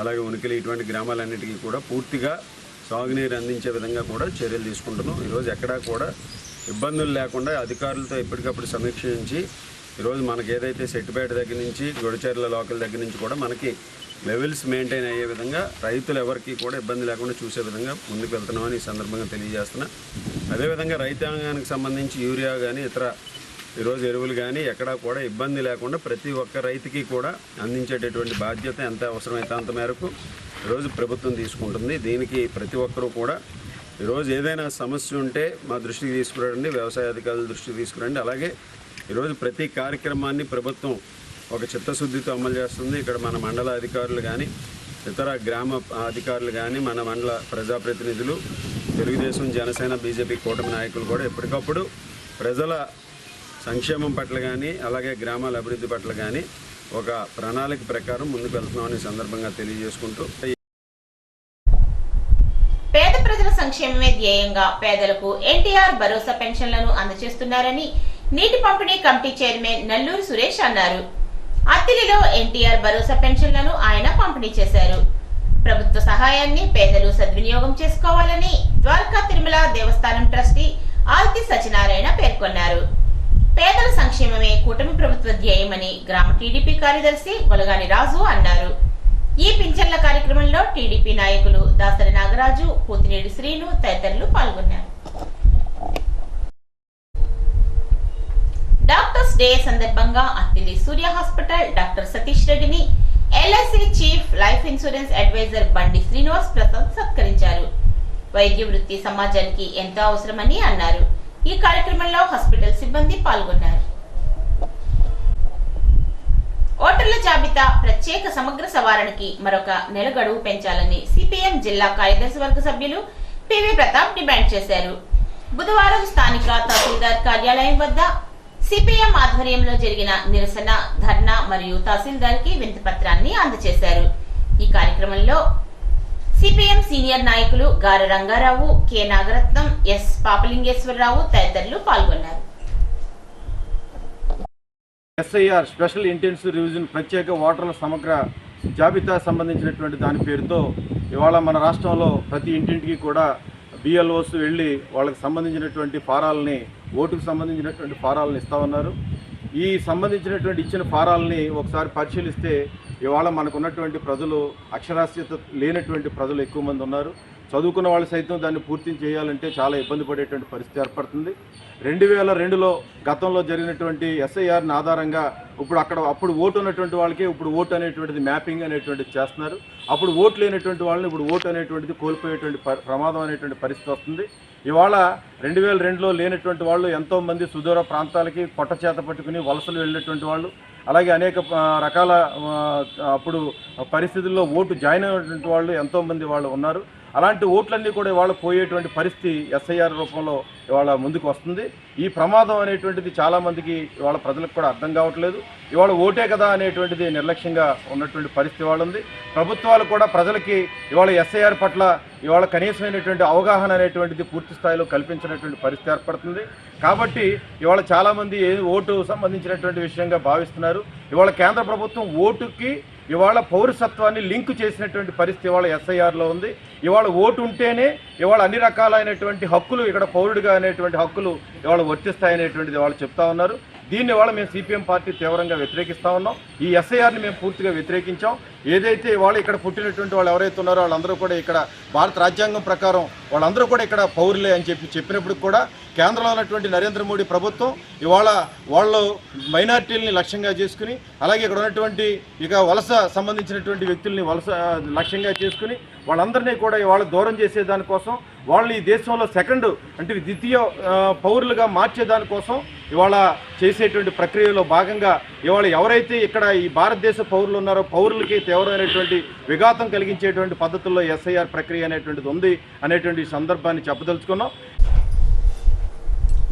అలాగే ఉనికిలి ఇటువంటి గ్రామాలన్నిటికీ కూడా పూర్తిగా సాగునీరు అందించే విధంగా కూడా చర్యలు తీసుకుంటున్నాం. ఈరోజు ఎక్కడా కూడా ఇబ్బందులు లేకుండా అధికారులతో ఎప్పటికప్పుడు సమీక్షించి ఈరోజు మనకి ఏదైతే సెట్టిపేట దగ్గర నుంచి గొడచెర్ల లోకల్ దగ్గర నుంచి కూడా మనకి లెవెల్స్ మెయింటైన్ అయ్యే విధంగా రైతులు ఎవరికి కూడా ఇబ్బంది లేకుండా చూసే విధంగా ముందుకు వెళ్తున్నామని ఈ సందర్భంగా తెలియజేస్తున్నా. అదేవిధంగా రైతాంగానికి సంబంధించి యూరియా కానీ ఇతర ఈరోజు ఎరువులు కానీ ఎక్కడా కూడా ఇబ్బంది లేకుండా ప్రతి ఒక్క రైతుకి కూడా అందించేటటువంటి బాధ్యత ఎంత అవసరమైతే అంత మేరకు ఈరోజు ప్రభుత్వం తీసుకుంటుంది. దీనికి ప్రతి ఒక్కరూ కూడా ఈరోజు ఏదైనా సమస్య ఉంటే మా దృష్టికి తీసుకురండి, వ్యవసాయ అధికారుల దృష్టికి తీసుకురండి. అలాగే ఈరోజు ప్రతి కార్యక్రమాన్ని ప్రభుత్వం ఒక చిత్తశుద్ధితో అమలు చేస్తుంది. ఇక్కడ మన మండల అధికారులు కానీ ఇతర గ్రామ అధికారులు కానీ మన మండల ప్రజాప్రతినిధులు, తెలుగుదేశం, జనసేన, బీజేపీ కూటమి నాయకులు కూడా ఎప్పటికప్పుడు ప్రజల సంక్షేమం పట్ల కానీ అలాగే గ్రామాల అభివృద్ధి పట్ల కానీ ఒక ప్రణాళిక ప్రకారం ముందుకు వెళ్తున్నామని సందర్భంగా తెలియజేసుకుంటూ, పేద ప్రజల సంక్షేమమే ధ్యేయంగా పేదలకు ఎన్టీఆర్ భరోసా పెన్షన్లను అందజేస్తున్నారని నీటి పంపిణీ కమిటీ చైర్మన్ నల్లూరు సురేష్ అన్నారు. అత్తిలిలో ఎన్టీఆర్ భరోసా పెన్షన్లను ఆయన పంపిణీ చేశారు. ప్రభుత్వ సహాయాన్ని పేదలు సద్వినియోగం చేసుకోవాలని ద్వారకా తిరుమల దేవస్థానం ట్రస్టీ ఆల్తి సత్యనారాయణ పేర్కొన్నారు. పేదల సంక్షేమమే కూటమి ప్రభుత్వ ధ్యేయమని గ్రామ టీడీపీ కార్యదర్శి గొలగాని రాజు అన్నారు. ఈ పింఛన్ల కార్యక్రమంలో టీడీపీ నాయకులు దాసరి నాగరాజు, పోతినేడి శ్రీను తదితరులు పాల్గొన్నారు. డాక్టర్స్ డే సందర్భంగా అత్తిలి సూర్య హాస్పిటల్ డాక్టర్ సతీష్ రెడ్డిని LIC chief life insurance advisor Bandi Srinivas Prasad సత్కరించారు. వైద్య వృత్తి సమాజానికి ఎంతో అవసరమని అన్నారు. ఈ కార్యక్రమంలో హాస్పిటల్ సిబ్బంది పాల్గొన్నారు. ఓటర్ల జాబితా ప్రత్యేక సమగ్ర సవరణకి మరొక నెల గడువు పెంచాలని సిపిఎం జిల్లా కార్యదర్శి వర్గ సభ్యులు పివి ప్రతాప్ డిమాండ్ చేశారు. బుధవారం స్థానిక తహసీల్దార్ కార్యాలయం వద్ద సిపిఎం ఆధ్వర్యంలో జరిగిన నిరసన ధర్నా మరియు తహసీల్దార్ కి వినతి పత్రాన్ని అందజేశారు. ఈ కార్యక్రమంలో సిపిఎం సీనియర్ నాయకులు గార రంగారావు, కె నాగరత్నం, ఎస్ పాపలింగేశ్వరరావు తదితరులు పాల్గొన్నారు. ఎస్ఐఆర్ స్పెషల్ ఇంటెన్సివ్ రివిజన్ ప్రత్యేక ఓటర్ల సమగ్ర జాబితా సంబంధించినటువంటి దాని పేరుతో ఇవాళ మన రాష్ట్రంలో ప్రతి ఇంటింటికి కూడా బిఎల్ఓస్ వెళ్ళి వాళ్ళకి సంబంధించినటువంటి ఫారాలని, ఓటుకు సంబంధించినటువంటి ఫారాలను ఇస్తా ఉన్నారు. ఈ సంబంధించినటువంటి ఇచ్చిన ఫారాలని ఒకసారి పరిశీలిస్తే ఇవాళ మనకున్నటువంటి ప్రజలు అక్షరాస్యత లేనటువంటి ప్రజలు ఎక్కువ మంది ఉన్నారు. చదువుకున్న వాళ్ళు సైతం దాన్ని పూర్తి చేయాలంటే చాలా ఇబ్బంది పడేటువంటి పరిస్థితి ఏర్పడుతుంది. 2002లో గతంలో జరిగినటువంటి ఎస్ఐఆర్ని ఆధారంగా అప్పుడు ఓటు ఉన్నటువంటి వాళ్ళకి ఇప్పుడు ఓటు అనేటువంటిది మ్యాపింగ్ అనేటువంటిది చేస్తున్నారు. అప్పుడు ఓటు లేనటువంటి వాళ్ళని ఇప్పుడు ఓటు అనేటువంటిది కోల్పోయేటువంటి ప్రమాదం అనేటువంటి పరిస్థితి వస్తుంది. ఇవాళ 2002లో లేనటువంటి వాళ్ళు ఎంతోమంది సుదూర ప్రాంతాలకి పొట్ట చేత పట్టుకుని వలసలు వెళ్ళినటువంటి వాళ్ళు, అలాగే అనేక రకాల అప్పుడు పరిస్థితుల్లో ఓటు జాయిన్ అయినటువంటి వాళ్ళు ఎంతోమంది వాళ్ళు ఉన్నారు. అలాంటి ఓట్లన్నీ కూడా ఇవాళ పోయేటువంటి పరిస్థితి ఎస్ఐఆర్ రూపంలో ఇవాళ ముందుకు వస్తుంది. ఈ ప్రమాదం అనేటువంటిది చాలామందికి ఇవాళ ప్రజలకు కూడా అర్థం కావట్లేదు. ఇవాళ ఓటే కదా అనేటువంటిది నిర్లక్ష్యంగా ఉన్నటువంటి పరిస్థితి ఇవాళ ఉంది. ప్రభుత్వాలు కూడా ప్రజలకి ఇవాళ ఎస్ఐఆర్ పట్ల ఇవాళ కనీసమైనటువంటి అవగాహన అనేటువంటిది పూర్తి స్థాయిలో కల్పించినటువంటి పరిస్థితి ఏర్పడుతుంది. కాబట్టి ఇవాళ చాలామంది ఓటు సంబంధించినటువంటి విషయంగా భావిస్తున్నారు. ఇవాళ కేంద్ర ప్రభుత్వం ఓటుకి ఇవాళ పౌరసత్వాన్ని లింకు చేసినటువంటి పరిస్థితి ఇవాళ ఎస్ఐఆర్లో ఉంది. ఇవాళ ఓటు ఉంటేనే ఇవాళ అన్ని రకాలైనటువంటి హక్కులు ఇక్కడ పౌరుడిగా అనేటువంటి హక్కులు ఇవాళ వర్తిస్తాయనేటువంటిది వాళ్ళు చెప్తా ఉన్నారు. దీన్ని ఇవాళ మేము సిపిఎం పార్టీ తీవ్రంగా వ్యతిరేకిస్తూ ఉన్నాం. ఈ ఎస్ఐఆర్ని మేము పూర్తిగా వ్యతిరేకించాం. ఏదైతే ఇవాళ ఇక్కడ పుట్టినటువంటి వాళ్ళు ఎవరైతే ఉన్నారో వాళ్ళందరూ కూడా ఇక్కడ భారత రాజ్యాంగం ప్రకారం వాళ్ళందరూ కూడా ఇక్కడ పౌరులే అని చెప్పినప్పుడు కూడా కేంద్రంలో ఉన్నటువంటి నరేంద్ర మోడీ ప్రభుత్వం ఇవాళ వాళ్ళు మైనార్టీలని లక్ష్యంగా చేసుకుని, అలాగే ఇక్కడ ఉన్నటువంటి ఇక వలస సంబంధించినటువంటి వ్యక్తుల్ని లక్ష్యంగా చేసుకుని వాళ్ళందరినీ కూడా ఇవాళ దూరం చేసేదానికోసం, వాళ్ళు ఈ దేశంలో ద్వితీయ పౌరులుగా మార్చేదానికోసం ఇవాళ చేసేటువంటి ప్రక్రియలో భాగంగా ఇవాళ ఎవరైతే ఇక్కడ ఈ భారతదేశ పౌరులు ఉన్నారో పౌరులకి తీవ్రమైనటువంటి విఘాతం కలిగించేటువంటి పద్ధతుల్లో ఎస్ఐఆర్ ప్రక్రియ అనేటువంటిది ఉంది అనేటువంటి సందర్భాన్ని చెప్పదలుచుకున్నాం.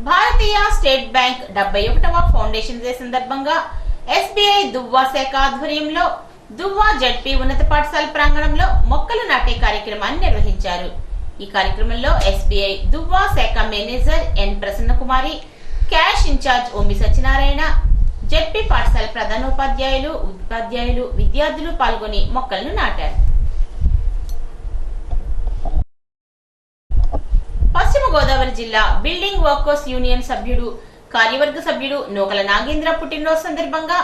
భారతీయ స్టేట్ బ్యాంక్ 71వ ఫౌండేషన్ డే సందర్భంగా ఎస్బీఐ దువ్వా శాఖ ఆధ్వర్యంలో దువ్వా జడ్పీ ఉన్నత పాఠశాల ప్రాంగణంలో మొక్కలు నాటే కార్యక్రమాన్ని నిర్వహించారు. ఈ కార్యక్రమంలో ఎస్బీఐ దువ్వా శాఖ మేనేజర్ ఎన్ ప్రసన్న కుమారి, cash incharge Omi Satyanarayana, ZP పాఠశాల ప్రధానోపాధ్యాయులు, ఉపాధ్యాయులు, విద్యార్థులు పాల్గొని మొక్కలను నాటారు. పశ్చిమ గోదావరి జిల్లా బిల్డింగ్ వర్కర్స్ యూనియన్ సభ్యుడు, కార్యవర్గ సభ్యుడు నూకల నాగేంద్ర పుట్టినరోజు సందర్భంగా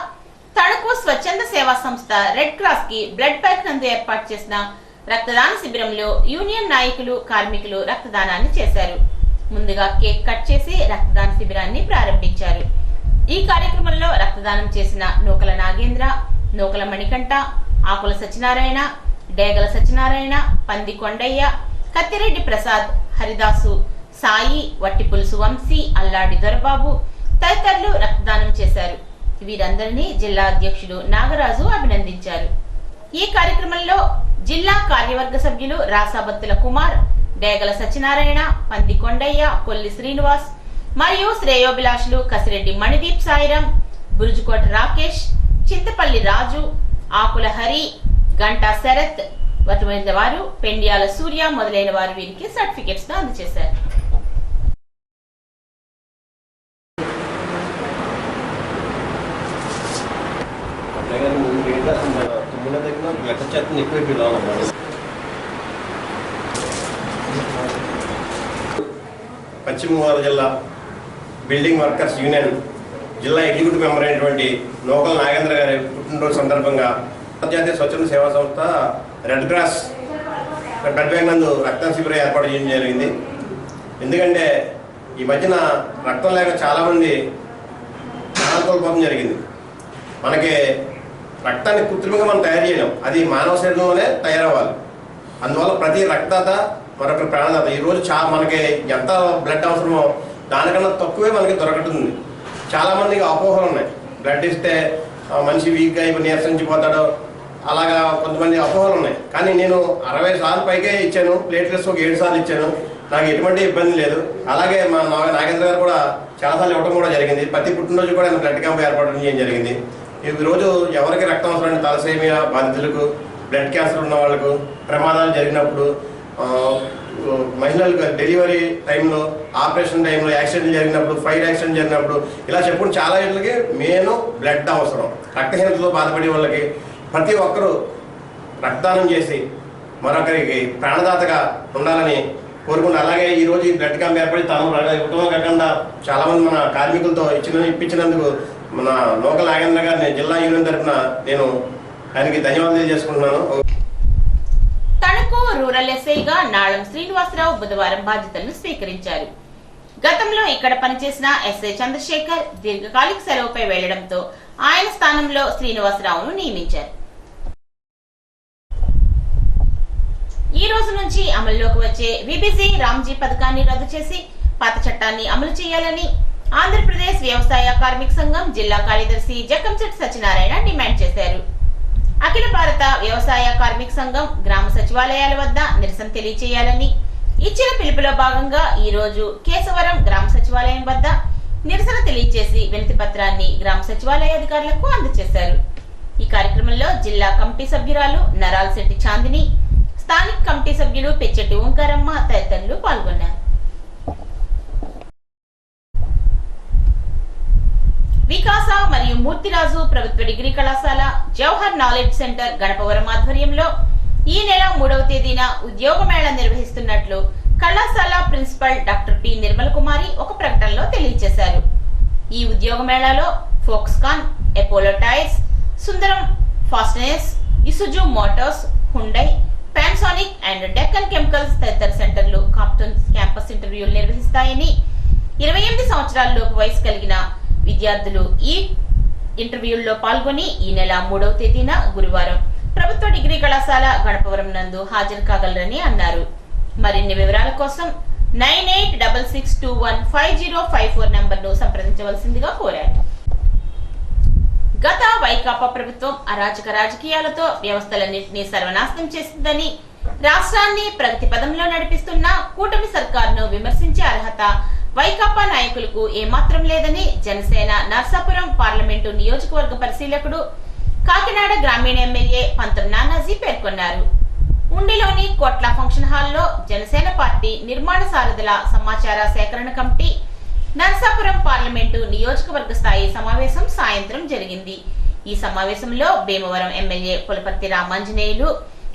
తణుకు స్వచ్ఛంద సేవా సంస్థ రెడ్ క్రాస్ కి బ్లడ్ బ్యాంక్ నందు ఏర్పాటు చేసిన రక్తదాన శిబిరంలో యూనియన్ నాయకులు, కార్మికులు రక్తదానాన్ని చేశారు. ముందుగా కేక్ కట్ చేసి రక్తదాన శిబిరాన్ని ప్రారంభించారు. ఈ కార్యక్రమంలో రక్తదానం చేసిన నూకల నాగేంద్ర, నూకల మణికంఠ, ఆకుల సత్యనారాయణ, డేగల సత్యనారాయణ, పంది కొండయ్య, కత్తిరెడ్డి ప్రసాద్, హరిదాసు, సాయి, వట్టిపులుసు వంశీ, అల్లాడి దొరబాబు తదితరులు రక్తదానం చేశారు. వీరందరినీ జిల్లా అధ్యక్షులు నాగరాజు అభినందించారు. ఈ కార్యక్రమంలో జిల్లా కార్యవర్గ సభ్యులు రాసాబత్తుల కుమార్, డేగల సత్యనారాయణ, పంది కొండయ్య, కొల్లి శ్రీనివాస్ మరియు శ్రేయోభిలాషులు కసిరెడ్డి మణిదీప్ సాయిరాం, బురుజుకోట రాకేష్, చింతపల్లి రాజు, ఆకుల హరి, గంటా శరత్ వటువైన వారు, పెండ్యాల సూర్య మొదలైన వారు వీరికి సర్టిఫికెట్స్ అందజేశారు. పశ్చిమ గోదావరి జిల్లా బిల్డింగ్ వర్కర్స్ యూనియన్ జిల్లా ఎగ్జిక్యూటివ్ మెంబర్ అయినటువంటి నూకల నాగేంద్ర గారి పుట్టినరోజు సందర్భంగా అంతర్జాతీయ స్వచ్ఛంద సేవా సంస్థ రెడ్ క్రాస్ బ్లడ్ బ్యాంక్ నందు రక్త శిబిరం ఏర్పాటు చేయడం జరిగింది. ఎందుకంటే ఈ మధ్యన రక్తం లేక చాలామంది ప్రాణాలు కోల్పోవడం జరిగింది. మనకి రక్తాన్ని కృత్రిమంగా మనం తయారు చేయలేం, అది మానవ శరీరంలోనే తయారవ్వాలి. అందువల్ల ప్రతి రక్తదాత మరొక ప్రాణదాత. ఈరోజు మనకి ఎంత బ్లడ్ అవసరమో దానికన్నా తక్కువే మనకి దొరకటుంది. చాలామందికి అపోహలు ఉన్నాయి, బ్లడ్ ఇస్తే మనిషి వీక్గా ఇప్పుడు నీరసించిపోతాడు, అలాగా కొంతమంది అపోహలు ఉన్నాయి. కానీ నేను 60 సార్లు పైకే ఇచ్చాను, ప్లేట్లెస్ ఒక 7 సార్లు ఇచ్చాను, నాకు ఎటువంటి ఇబ్బంది లేదు. అలాగే మా నాగేంద్ర గారు కూడా చాలాసార్లు ఇవ్వడం కూడా జరిగింది. ప్రతి పుట్టినరోజు కూడా ఆయన బ్లడ్ క్యాంప్ ఏర్పాటు చేయడం జరిగింది. ఈరోజు ఎవరికి రక్తం అవసరం, తలసేమియా బాధితులకు, బ్లడ్ క్యాన్సర్ ఉన్న వాళ్ళకు, ప్రమాదాలు జరిగినప్పుడు, మహిళలకు డెలివరీ టైంలో, ఆపరేషన్ టైంలో, యాక్సిడెంట్ జరిగినప్పుడు, ఫైర్ యాక్సిడెంట్ జరిగినప్పుడు, ఇలా చెప్పుకుని చాలా ఏళ్ళకి మెయిన్ బ్లడ్ అవసరం. రక్తహీనతతో బాధపడే వాళ్ళకి ప్రతి ఒక్కరూ రక్తదానం చేసి మరొకరికి ప్రాణదాతగా ఉండాలని కోరుకుంటూ, అలాగే ఈరోజు ఈ బ్లడ్ క్యాంప్ ఏర్పడి తాను కుటుంబం కాకుండా చాలామంది మన కార్మికులతో ఇప్పించినందుకు మన నూకల నాగేంద్ర గారిని జిల్లా యూనియన్ తరఫున నేను ఆయనకి ధన్యవాదాలు తెలియజేసుకుంటున్నాను. అరకు రూరల్ ఎస్ఐగా నాళం శ్రీనివాసరావు బుధవారం బాధ్యతలను స్వీకరించారు. గతంలో ఇక్కడ పనిచేసిన ఎస్ఐ చంద్రశేఖర్ దీర్ఘకాలిక సెలవుపై వెళ్లడంతో ఆయన స్థానంలో శ్రీనివాసరావును నియమించారు. ఈ రోజు నుంచి అమల్లోకి వచ్చే విబిజి రామ్జీ పథకాన్ని రద్దు చేసి పాత చట్టాన్ని అమలు చేయాలని ఆంధ్రప్రదేశ్ వ్యవసాయ కార్మిక సంఘం జిల్లా కార్యదర్శి జకంశెట్టి సత్యనారాయణ డిమాండ్ చేశారు. అఖిల భారత వ్యవసాయ కార్మిక సంఘం గ్రామ సచివాలయాల వద్ద నిరసన తెలియజేయాలని ఇచ్చిన పిలుపులో భాగంగా ఈ రోజు కేశవరం గ్రామ సచివాలయం వద్ద నిరసన తెలియజేసి వినతి పత్రాన్ని గ్రామ సచివాలయ అధికారులకు అందజేశారు. ఈ కార్యక్రమంలో జిల్లా కమిటీ సభ్యురాలు నరాల్శెట్టి చాందిని, స్థానిక కమిటీ సభ్యులు పెచ్చెట్టి ఓంకారమ్మ తదితరులు పాల్గొన్నారు. వికాస మరియు మూర్తిరాజు ప్రభుత్వ డిగ్రీ కళాశాల జవహర్ నాలెడ్జ్ సెంటర్ గణపవరం ఆధ్వర్యంలో ఈ నెల 3వ తేదీన ఉద్యోగ మేళా నిర్వహిస్తున్నట్లు కళాశాల principal doctor P Nirmala Kumari ఒక ప్రకటనలో తెలియజేశారు. ఈ ఉద్యోగ మేళాలో Foxconn, Apollo Tyres, Sundaram Fasteners, Isuzu Motors, Hyundai, Panasonic and Deccan Chemicals తదితర సెంటర్లు క్యాంపస్ ఇంటర్వ్యూలు నిర్వహిస్తాయని 28 సంవత్సరాల లోపు వయసు కలిగిన విద్యార్థులు ఈ ఇంటర్వ్యూల్లో పాల్గొని ఈ నెల 3వ తేదీన గురువారం ప్రభుత్వ డిగ్రీ కళాశాల గణపవరం నందు హాజరు కాగలరని అన్నారు. మరిన్ని వివరాల కోసం 9866215054 నంబర్ను సంప్రదించవలసిందిగా కోరారు. గత వైకాపా ప్రభుత్వం అరాచక రాజకీయాలతో వ్యవస్థలన్నింటినీ సర్వనాశనం చేసిందని, రాష్ట్రాన్ని ప్రగతి పదంలో నడిపిస్తున్న కూటమి సర్కారును విమర్శించే అర్హత వైకాపా నాయకులకు ఏమాత్రం లేదని జనసేన నర్సాపురం పార్లమెంటు నియోజకవర్గ పరిశీలకుడు, కాకినాడ గ్రామీణ ఎమ్మెల్యే పంతం నానాజీ పేర్కొన్నారు. ఉండిలోని కోట్ల ఫంక్షన్ హాల్లో జనసేన పార్టీ నిర్మాణ సారథుల సమాచార సేకరణ కమిటీ నర్సాపురం పార్లమెంటు నియోజకవర్గ స్థాయి సమావేశం సాయంత్రం జరిగింది. ఈ సమావేశంలో భీమవరం ఎమ్మెల్యే పులపర్తి రామాంజనేయులు,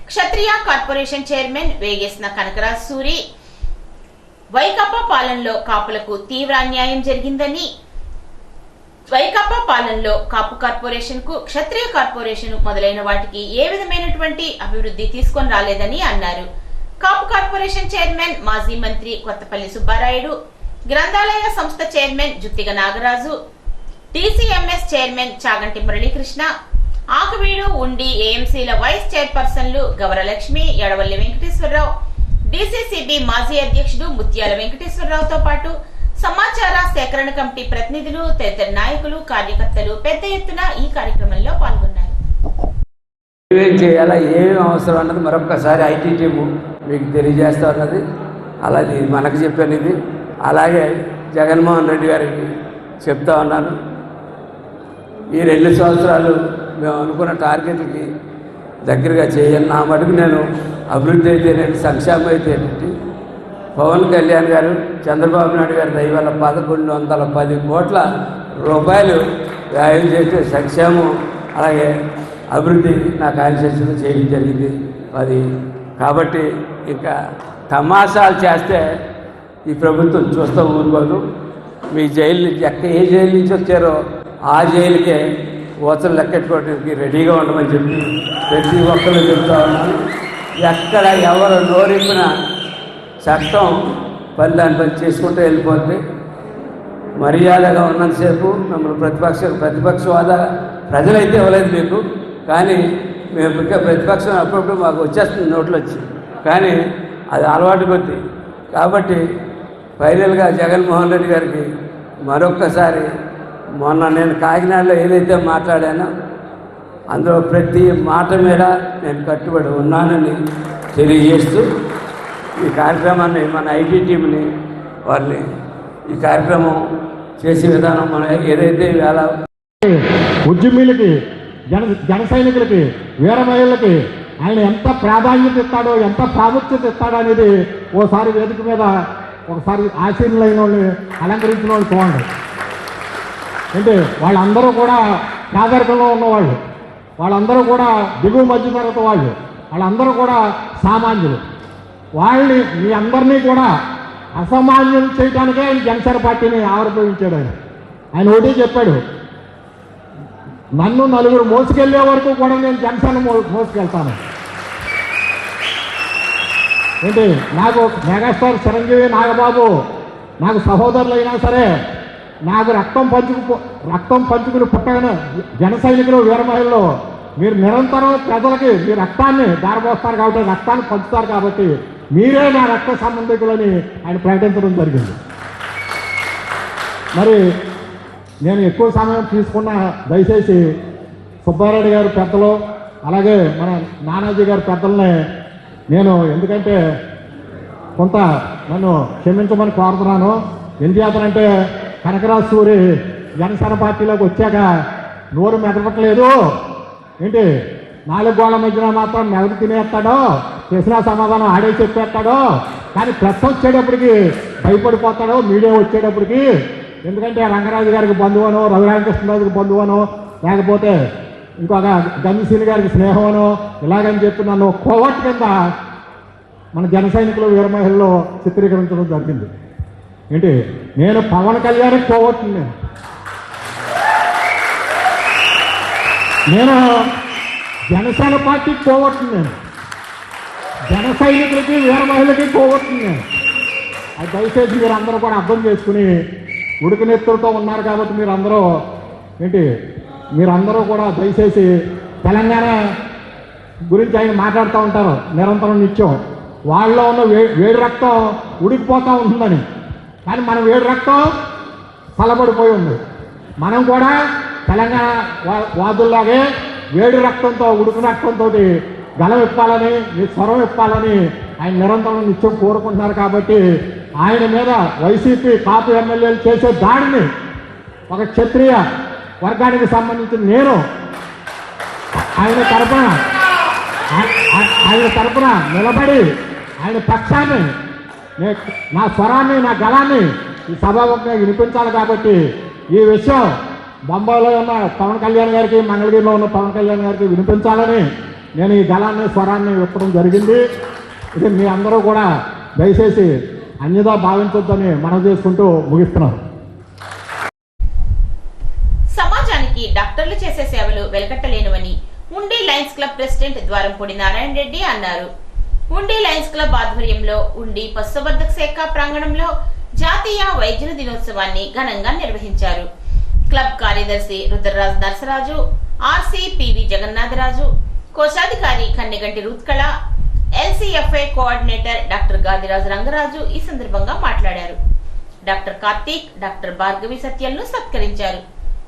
క్షత్రియ కార్పొరేషన్ చైర్మన్ వేగేసిన కనకరాజ్ సూరి, వైకాపా పాలనలో కాపులకు తీవ్ర అన్యాయం జరిగిందని, వైకాపా పాలనలో కాపు కార్పొరేషన్ కు క్షత్రియ కార్పొరేషన్ మొదలైన వాటికి ఏ విధమైనటువంటి అభివృద్ధి తీసుకొని రాలేదని అన్నారు. కాపు కార్పొరేషన్ చైర్మన్ మాజీ మంత్రి కొత్తపల్లి సుబ్బారాయుడు, గ్రంథాలయ సంస్థ chairman Juttiga Nagaraju, TCMS chairman Chaganti Muralikrishna, Akividu ఉండి ఏఎంసీల వైస్ చైర్పర్సన్లు గౌరలక్ష్మి, ఎడవల్లి వెంకటేశ్వరరావు, డీసీసీబీ మాజీ అధ్యక్షుడు ముత్యాల వెంకటేశ్వరరావుతో పాటు సమాచార సేకరణ కమిటీ ప్రతినిధులు, తదితర నాయకులు, కార్యకర్తలు పెద్ద ఎత్తున ఈ కార్యక్రమంలో పాల్గొన్నారు. ఏమేం చేయాలా, ఏమేమి అవసరం అన్నది మరొకసారి ఐటీ టీము మీకు తెలియజేస్తా ఉన్నది. అలాగే మనకు చెప్పినది, అలాగే జగన్మోహన్ రెడ్డి గారికి చెప్తా ఉన్నాను. ఈ 2 సంవత్సరాలు మేము అనుకున్న టార్గెట్లకి దగ్గరగా చేయాలి. నా మటుకు నేను అభివృద్ధి అయితేనేంటి, సంక్షేమం అయితేనేంటి, పవన్ కళ్యాణ్ గారు, చంద్రబాబు నాయుడు గారి దయ వల్ల 1110 కోట్ల రూపాయలు వ్యయం చేసే సంక్షేమం అలాగే అభివృద్ధి నా కాన్స్టిట్యూన్సీలో చేయడం జరిగింది. అది కాబట్టి ఇంకా తమాషాలు చేస్తే ఈ ప్రభుత్వం చూస్తూ ఊరుకోదు. మీ జైలు ఏ జైలు నుంచి వచ్చారో ఆ జైలుకే ఓచలు లెక్కెట్టుకోవడానికి రెడీగా ఉండమని చెప్పి ప్రతి ఒక్కరు చెప్తా ఉన్నాను. ఎక్కడ ఎవరు నోరిప్పిన చట్టం దాని పని చేసుకుంటూ వెళ్ళిపోద్ది. మర్యాదగా ఉన్నంతసేపు మిమ్మల్ని ప్రతిపక్ష హోదా ప్రజలైతే ఇవ్వలేదు మీకు, కానీ మేము ఇంకా ప్రతిపక్షం అప్పుడప్పుడు మాకు వచ్చేస్తుంది నోట్లు వచ్చి, కానీ అది అలవాటు కొద్ది. కాబట్టి ఫైనల్గా జగన్మోహన్ రెడ్డి గారికి మరొక్కసారి మొన్న నేను కాకినాడలో ఏదైతే మాట్లాడానో అందులో ప్రతి మాట మీద నేను కట్టుబడి ఉన్నానని తెలియజేస్తూ ఈ కార్యక్రమాన్ని మన ఐటీ టీంని వారిని ఈ కార్యక్రమం చేసే విధానం మన ఏదైతే వేళ ఉద్యమీలకి జన సైనికులకి వీర మహిళలకి ఆయన ఎంత ప్రాధాన్యత ఇస్తాడో, ఎంత ప్రాముఖ్యత ఇస్తాడో అనేది ఓసారి వేదిక మీద ఒకసారి ఆశీనులైన వాళ్ళని అలంకరించిన వాళ్ళు చూడండి. అంటే వాళ్ళందరూ కూడా పేదరికంలో ఉన్నవాళ్ళు, వాళ్ళందరూ కూడా దిగువ మధ్య తరగతి వాళ్ళు, వాళ్ళందరూ కూడా సామాన్యులు. వాళ్ళని మీ అందరినీ కూడా అసామాన్యం చేయడానికే ఆయన జనసేన పార్టీని ఆవిర్భవించాడు. ఆయన ఒకటే చెప్పాడు, నన్ను 9 మోసుకెళ్లే వరకు కూడా నేను జనసేన మోసుకెళ్తాను. ఏంటి నాకు మెగాస్టార్ చిరంజీవి నాగబాబు నాకు సహోదరులు అయినా సరే నాకు రక్తం పంచుకుని పుట్టగానే జన సైనికులు వీర మహిళలు మీరు నిరంతరం ప్రజలకి మీ రక్తాన్ని దారపోస్తారు కాబట్టి రక్తాన్ని పంచుతారు కాబట్టి మీరే నా రక్త సంబంధికులని ఆయన ప్రకటించడం జరిగింది. మరి నేను ఎక్కువ సమయం తీసుకున్న దయచేసి సుబ్బారెడ్డి గారు పెద్దలు అలాగే మన నానాజీ గారి పెద్దలనే నేను ఎందుకంటే కొంత నన్ను క్షమించమని కోరుతున్నాను. ఎందుచేతనంటే కనకరాజు సూరి జనసేన పార్టీలోకి వచ్చాక నోరు మెదపట్లేదు. ఏంటి 4 గోళ్ల మధ్యన మాత్రం మెదడు తినేస్తాడో చేసిన సమాధానం ఆడే చెప్పేస్తాడో కానీ ప్రెస్ వచ్చేటప్పటికి భయపడిపోతాడో మీడియా వచ్చేటప్పటికి. ఎందుకంటే రంగరాజు గారికి బంధువనో రఘురామకృష్ణరాజుకి బంధువనో లేకపోతే ఇంకొక గంధీశ్రీ గారికి స్నేహమనో ఇలాగని చెప్పి నన్ను కోవట్ కింద మన జన సైనికులు వీర మహిళల్లో చిత్రీకరించడం జరిగింది. ఏంటి నేను పవన్ కళ్యాణ్ కోవట్టు నేను జనసేన పార్టీకి కోవట్టు జన సైనికులకి వీర మహిళలకి కోవట్టు అది దయచేసి మీరు అందరూ కూడా అర్థం చేసుకుని ఉడికినెత్తులతో ఉన్నారు కాబట్టి మీరందరూ కూడా దయచేసి తెలంగాణ గురించి ఆయన మాట్లాడుతూ ఉంటారు నిరంతరం నిత్యం. వాళ్ళలో ఉన్న వేడి రక్తం ఉడికిపోతూ ఉంటుందని, కానీ మన వేడి రక్తం చల్లబడిపోయి ఉంది. మనం కూడా తెలంగాణ వాదుల్లాగే వేడి రక్తంతో ఉడుకు రక్తంతో గలం ఇప్పాలని మీ స్వరం ఇప్పాలని ఆయన నిరంతరం నిత్యం కోరుకుంటున్నారు. కాబట్టి ఆయన మీద వైసీపీ కాపు ఎమ్మెల్యేలు చేసే దాడిని ఒక క్షత్రియ వర్గానికి సంబంధించిన నేను ఆయన తరపున నిలబడి ఆయన పక్షాన్ని నా స్వరాన్ని నా గలాన్ని ఈ సభాముఖంగా వినిపించాలి. కాబట్టి ఈ విషయం బొంబాయిలో ఉన్న పవన్ కళ్యాణ్ గారికి మంగళగిరిలో ఉన్న పవన్ కళ్యాణ్ గారికి వినిపించాలని నేను ఈ గలాన్ని స్వరాన్ని విప్పడం జరిగింది. ఇది మీ అందరూ కూడా దయచేసి అన్యదా భావించొద్దని మనం చేసుకుంటూ ముగిస్తున్నాం. సమాజానికి డాక్టర్లు చేసే సేవలు వెలకట్టలేనివని ఉండి Lions club president Dwarampudi Narayana Reddy అన్నారు. ఉండి లయన్స్ క్లబ్ ఆధ్వర్యంలో ఉండి పశుసంవర్ధక శాఖ ప్రాంగణంలో జాతీయ వైద్యుల దినోత్సవాన్ని ఘనంగా నిర్వహించారు. క్లబ్ కార్యదర్శి రుద్రరాజు నరసరాజు, ఆర్సీ పివి జగన్నాథరాజు, కోశాధికారి Kanneganti Ruthkala, LCFI coordinator doctor Gadiraju Rangaraju ఈ సందర్భంగా మాట్లాడారు. డాక్టర్ కార్తీక్, డాక్టర్ భార్గవి సత్యలను సత్కరించారు.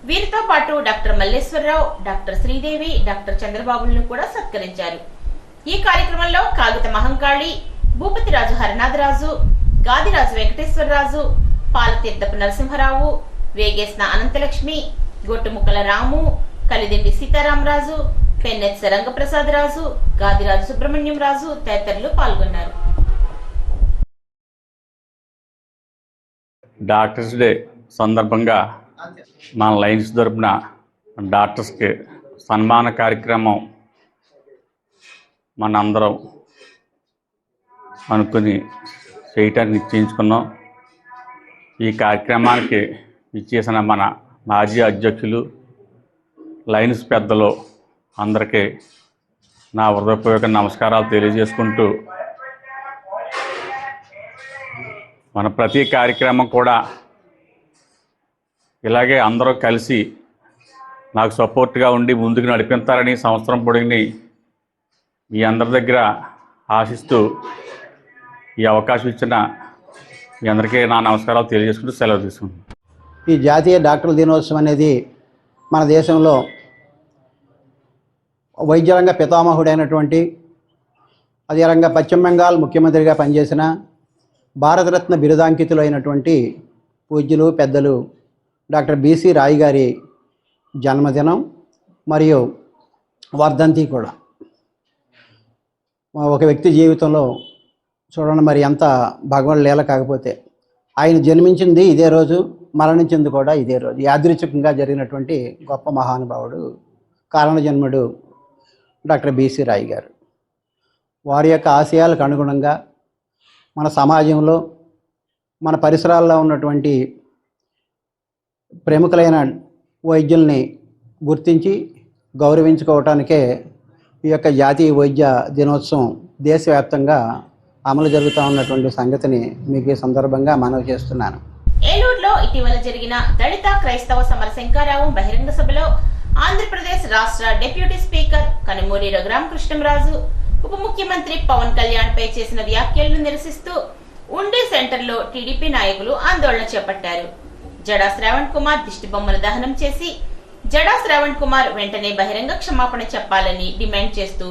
వీరితో పాటు doctor Malleswararao, doctor Sridevi, doctor చంద్రబాబులను కూడా సత్కరించారు. ఈ కార్యక్రమంలో కాగిత మహంకాళి, భూపతిరాజు హరనాథరాజు, గాదిరాజు వెంకటేశ్వరరాజు, పాలతీర్థపు నరసింహరావు, వేగేస్న అనంతలక్ష్మి, గొట్టుముక్కల రాము, కలిదిండి సీతారామరాజు, పెన్నెత్ రంగప్రసాద్ రాజు, గాదిరాజు సుబ్రహ్మణ్యం రాజు తదితరులు పాల్గొన్నారు. డాక్టర్స్ డే సందర్భంగా మన లయన్స్ తరపున డాక్టర్స్కి సన్మాన కార్యక్రమం మనందరం అనుకుని చేయటానికి నిశ్చయించుకున్నాం. ఈ కార్యక్రమానికి ఇచ్చేసిన మన మాజీ అధ్యక్షులు లయన్స్ పెద్దలు అందరికీ నా హృదయపూర్వక నమస్కారాలు తెలియజేసుకుంటూ మన ప్రతి కార్యక్రమం కూడా ఇలాగే అందరూ కలిసి నాకు సపోర్ట్గా ఉండి ముందుకు నడిపిస్తారని సంవత్సరం పొడిగిని మీ అందరి దగ్గర ఆశిస్తూ ఈ అవకాశం ఇచ్చిన మీ అందరికీ నా నమస్కారాలు తెలియజేసుకుంటూ సెలవు తీసుకుంటాను. ఈ జాతీయ డాక్టర్ల దినోత్సవం అనేది మన దేశంలో వైద్య రంగ పితామహుడైనటువంటి అదే రంగ పశ్చిమ బెంగాల్ ముఖ్యమంత్రిగా పనిచేసిన భారతరత్న బిరుదాంకితులైనటువంటి పూజ్యులు పెద్దలు డాక్టర్ బిసి రాయ్ గారి జన్మదినం మరియు వర్ధంతి కూడా. ఒక వ్యక్తి జీవితంలో చూడండి మరి ఎంత భగవాన్ లీల. కాకపోతే ఆయన జన్మించింది ఇదే రోజు, మరణించింది కూడా ఇదే రోజు. యాదృచ్ఛికంగా జరిగినటువంటి గొప్ప మహానుభావుడు కారణ జన్ముడు డాక్టర్ బిసి రాయ్ గారు. వారి యొక్క ఆశయాలకు అనుగుణంగా మన సమాజంలో మన పరిసరాల్లో ఉన్నటువంటి ప్రముఖులైన వైద్యుల్ని గుర్తించి గౌరవించుకోవటానికే ఈ యొక్క జాతీయ వైద్య దినోత్సవం దేశవ్యాప్తంగా అమలు జరుగుతూ ఉన్నటువంటి సంగతిని మీకు ఈ సందర్భంగా మనవి చేస్తున్నాను. ఏలూరులో ఇటీవల జరిగిన దళిత క్రైస్తవ సమర శంకారావు బహిరంగ సభలో ఆంధ్రప్రదేశ్ రాష్ట్ర డిప్యూటీ స్పీకర్ కనుమూరి రఘురామకృష్ణంరాజు ఉప ముఖ్యమంత్రి పవన్ కళ్యాణ్ పై చేసిన వ్యాఖ్యలను నిరసిస్తూ ఉండి సెంటర్లో టీడీపీ నాయకులు ఆందోళన చేపట్టారు. జడా శ్రావణ్ కుమార్ దిష్టి బొమ్మల దహనం చేసి జడా శ్రావణ్ కుమార్ వెంటనే బహిరంగ క్షమాపణ చెప్పాలని డిమాండ్ చేస్తూ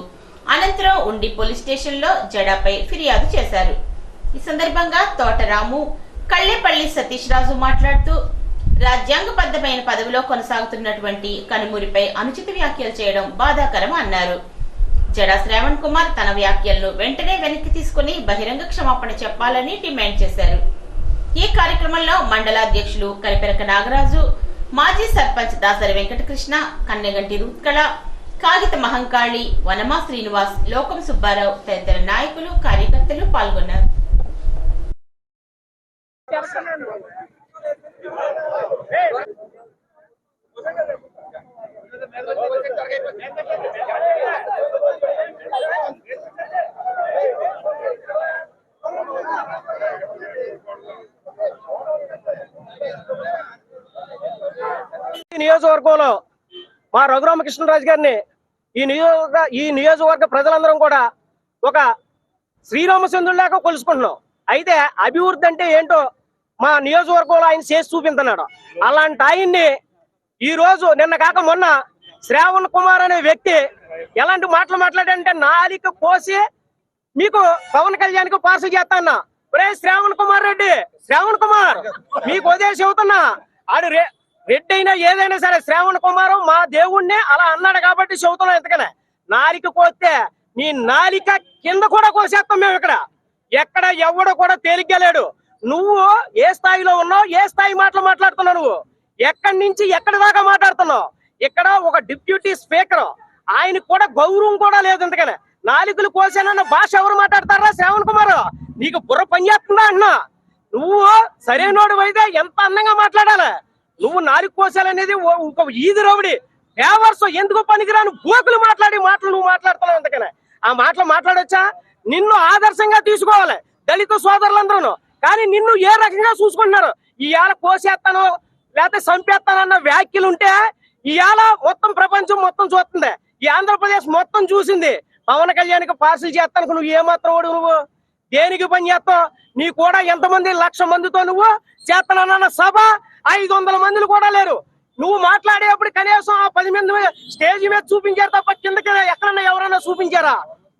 అనంతరం ఉండి పోలీస్ స్టేషన్ లో జడాపై ఫిర్యాదు చేశారు. ఈ సందర్భంగా తోటరాము, కళ్ళేపల్లి సతీష్ రాజు మాట్లాడుతూ రాజ్యాంగబద్ధమైన పదవిలో కొనసాగుతున్నటువంటి కనుమూరిపై అనుచిత వ్యాఖ్యలు చేయడం బాధాకరం అన్నారు. జడా శ్రావణ్ కుమార్ తన వ్యాఖ్యలను వెంటనే వెనక్కి తీసుకుని బహిరంగ క్షమాపణ చెప్పాలని డిమాండ్ చేశారు. ఈ కార్యక్రమంలో మండల అధ్యక్షులు కరిపెరక నాగరాజు, మాజీ సర్పంచ్ దాసరి వెంకటకృష్ణ, కన్నెగంటి రూత్కళ, కాగిత మహంకాళి, వనమా శ్రీనివాస్, లోకం సుబ్బారావు తదితర నాయకులు, కార్యకర్తలు పాల్గొన్నారు. నియోజకవర్గంలో మా రఘురామకృష్ణరాజు గారిని ఈ నియోజకవర్గ ప్రజలందరం కూడా ఒక శ్రీరామచంద్రులాగా కొలుసుకుంటున్నాం. అయితే అభివృద్ధి అంటే ఏంటో మా నియోజకవర్గంలో ఆయన చేసి చూపించున్నాడు. అలాంటి ఆయన్ని ఈ రోజు నిన్న కాక మొన్న శ్రావణ్ కుమార్ అనే వ్యక్తి ఎలాంటి మాటలు మాట్లాడంటే నాలిక కోసి మీకు పవన్ కళ్యాణ్కి పార్సల్ చేస్తాన్నా. ఒరే శ్రావణ్ కుమార్ రెడ్డి, శ్రావణ్ కుమార్ మీకు వదిలేసి చెబుతున్నా, ఆడు రెడ్డి అయినా ఏదైనా సరే శ్రావణ్ కుమార్ మా దేవుణ్ణి అలా అన్నాడు కాబట్టి చెబుతున్నాం. ఎందుకనే నాలిక కోస్తే నీ నాలిక కింద కూడా కోసేస్తాం మేము. ఎక్కడ ఎవడు కూడా తేలిగ్గలేడు. నువ్వు ఏ స్థాయిలో ఉన్నావు, ఏ స్థాయి మాటలు మాట్లాడుతున్నావు, నువ్వు ఎక్కడి నుంచి ఎక్కడి దాకా మాట్లాడుతున్నావు. ఇక్కడ ఒక డిప్యూటీ స్పీకర్, ఆయనకు కూడా గౌరవం కూడా లేదు. ఎందుకనే నాలుగులు కోసానన్న భాష ఎవరు మాట్లాడతారా? శ్రావణ్ కుమార్ నీకు బుర్ర పని చేస్తుందా అన్నా? నువ్వు సరైనోడు అయితే ఎంత అందంగా మాట్లాడాలి. నువ్వు నాలుగు కోసాలనేది ఒక ఈది రౌడి ఫేవర్స్ ఎందుకు పనికిరాను బోకులు మాట్లాడి మాటలు నువ్వు మాట్లాడుతున్నావు. ఎందుకనే ఆ మాటలు మాట్లాడొచ్చా? నిన్ను ఆదర్శంగా తీసుకోవాలి దళిత సోదరులందరూ. కానీ నిన్ను ఏ రకంగా చూసుకుంటున్నారు? ఇవాళ కోసేస్తాను లేకపోతే చంపేస్తానన్న వ్యాఖ్యలు ఉంటే ఇవాళ మొత్తం ప్రపంచం మొత్తం చూస్తుంది. ఈ ఆంధ్రప్రదేశ్ మొత్తం చూసింది. పవన్ కళ్యాణ్కి పార్సల్ చేస్తాను నువ్వు ఏమాత్రం వాడు, నువ్వు దేనికి పని చేస్తావు? నీ కూడా ఎంతమంది 1,00,000 మందితో నువ్వు చేస్తానన్న సభ 500 మందిలు కూడా లేరు. నువ్వు మాట్లాడేటప్పుడు కనీసం ఆ 10 మంది స్టేజ్ మీద చూపించారు తప్ప కిందకి ఎక్కడన్నా ఎవరైనా చూపించారా?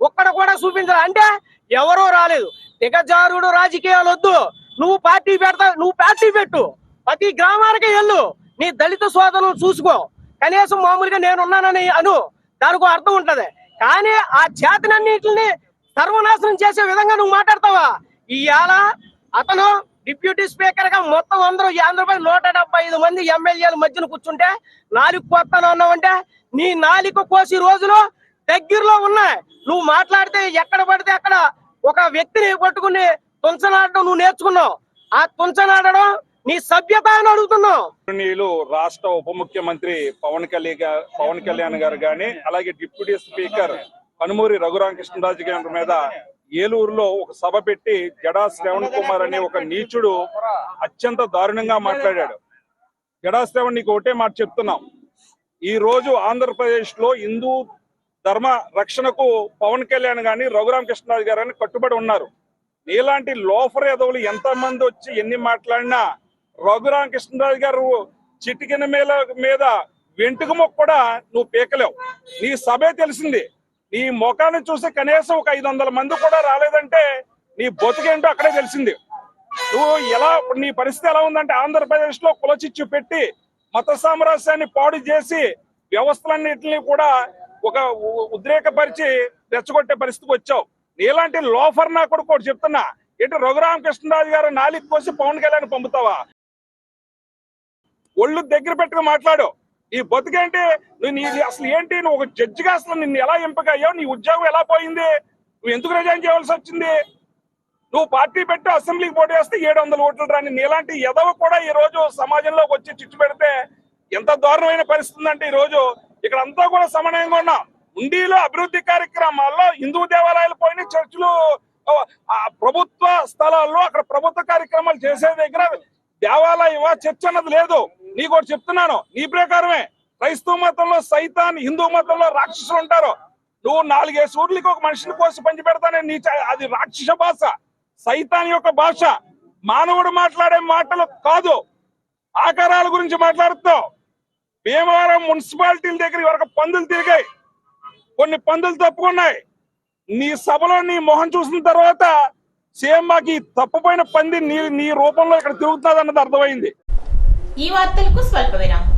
ఒక్కడ కూడా చూపించరా? అంటే ఎవరో రాలేదు. దిగజారుడు రాజకీయాలు వద్దు. నువ్వు పార్టీ పెడతా, నువ్వు పార్టీ పెట్టు, ప్రతి గ్రామానికి వెళ్ళు, నీ దళిత సోదరులను చూసుకో. కనీసం మామూలుగా నేనున్నానని అను, దానికి అర్థం ఉంటది. కానీ ఆ జాతినన్నింటిని సర్వనాశనం చేసే విధంగా నువ్వు మాట్లాడతావా? ఇవాళ అతను డిప్యూటీ స్పీకర్ గా మొత్తం అందరూ ఆంధ్రప్రదేశ్ 175 మంది ఎమ్మెల్యేల మధ్యన కూర్చుంటే నాలుగు కొత్తను అన్నావంటే నీ నాలుగు కోసి రోజులు దగ్గరలో ఉన్నాయి. నువ్వు మాట్లాడితే ఎక్కడ పడితే అక్కడ ఒక వ్యక్తిని పట్టుకుని తుంచనాడడం నువ్వు నేర్చుకున్నావు. ఆ తుంచనాడడం నీ సభ్యత అని అడుగుతున్నావు. రాష్ట్ర ఉప ముఖ్యమంత్రి పవన్ కళ్యాణ్ గారు గాని, అలాగే డిప్యూటీ స్పీకర్ కనుమూరి రఘురామకృష్ణరాజు గారి మీద ఏలూరులో ఒక సభ పెట్టి జడా శ్రావణ్ కుమార్ అనే ఒక నీచుడు అత్యంత దారుణంగా మాట్లాడాడు. జడా శ్రావణ్ నీకు ఒకటే మాట చెప్తున్నాం, ఈ రోజు ఆంధ్రప్రదేశ్ లో హిందూ ధర్మ రక్షణకు పవన్ కళ్యాణ్ గాని రఘురామకృష్ణరాజు గారు అని కట్టుబడి ఉన్నారు. నీలాంటి లోఫర్ ఎదవులు ఎంతమంది వచ్చి ఎన్ని మాట్లాడినా రఘురామకృష్ణరాజు గారు చిటికిన మీద వెంటుక మొక్క కూడా నువ్వు పీకలేవు. నీ సభే తెలిసింది. నీ ముఖాన్ని చూసి కనీసం ఒక 500 మంది కూడా రాలేదంటే నీ బతుకేంటో అక్కడే తెలిసింది. నువ్వు నీ పరిస్థితి ఎలా ఉందంటే ఆంధ్రప్రదేశ్ లో కులచిచ్చు పెట్టి మత సామ్రాజ్యాన్ని పాడు చేసి వ్యవస్థలన్నింటినీ కూడా ఒక ఉద్రేకపరిచి రెచ్చగొట్టే పరిస్థితికి వచ్చావు. నీలాంటి లోఫర్ నా కొడుకు ఒకటి చెప్తున్నా, ఏంటి రఘురామకృష్ణరాజు గారు నాలుగు కోసి పవన్ కళ్యాణ్ పంపుతావా? ఒళ్ళు దగ్గర పెట్టుకుని మాట్లాడు. నీ బతుకేంటి? నువ్వు అసలు ఏంటి? నువ్వు ఒక జడ్జిగా అసలు నిన్ను ఎలా ఎంపిక అయ్యావు? నీ ఉద్యోగం ఎలా పోయింది? నువ్వు ఎందుకు రిజైన్ చేయవలసి వచ్చింది? నువ్వు పార్టీ పెట్టి అసెంబ్లీకి పోటీ చేస్తే 700 ఓట్లు రాని నీలాంటి ఎదవ కూడా ఈ రోజు సమాజంలోకి వచ్చి చిచ్చు పెడితే ఎంత దారుణమైన పరిస్థితి అంటే ఈ రోజు ఇక్కడ అంతా కూడా సమన్వయంగా ఉన్నాం. ఉండిలో అభివృద్ధి కార్యక్రమాల్లో హిందూ దేవాలయాలు పోయినాయి, చర్చిలు ఆ ప్రభుత్వ స్థలాల్లో అక్కడ ప్రభుత్వ కార్యక్రమాలు చేసే దగ్గర దేవాలయం చర్చ అన్నది లేదు. నీకు ఒకటి చెప్తున్నాను, నీ ప్రకారమే క్రైస్తవ మతంలో సైతాన్, హిందూ మతంలో రాక్షసులు ఉంటారు. నువ్వు 4 ఊర్లకి ఒక మనిషిని కోసి పంచి పెడతానే అది రాక్షస భాష, సైతాన్ యొక్క భాష. మానవుడు మాట్లాడే మాటలు కాదు, ఆకారాల గురించి మాట్లాడుతావు. భీమవరం మున్సిపాలిటీల దగ్గర వరకు పందులు తిరిగాయి, కొన్ని పందులు తప్పుకున్నాయి. నీ సభలో నీ మొహం చూసిన తర్వాత సీఎం మాకు తప్పుపోయిన పంది నీ రూపంలో ఇక్కడ తిరుగుతున్నది అన్నది అర్థమైంది. ఈ వార్తలకు స్వల్ప విరామం.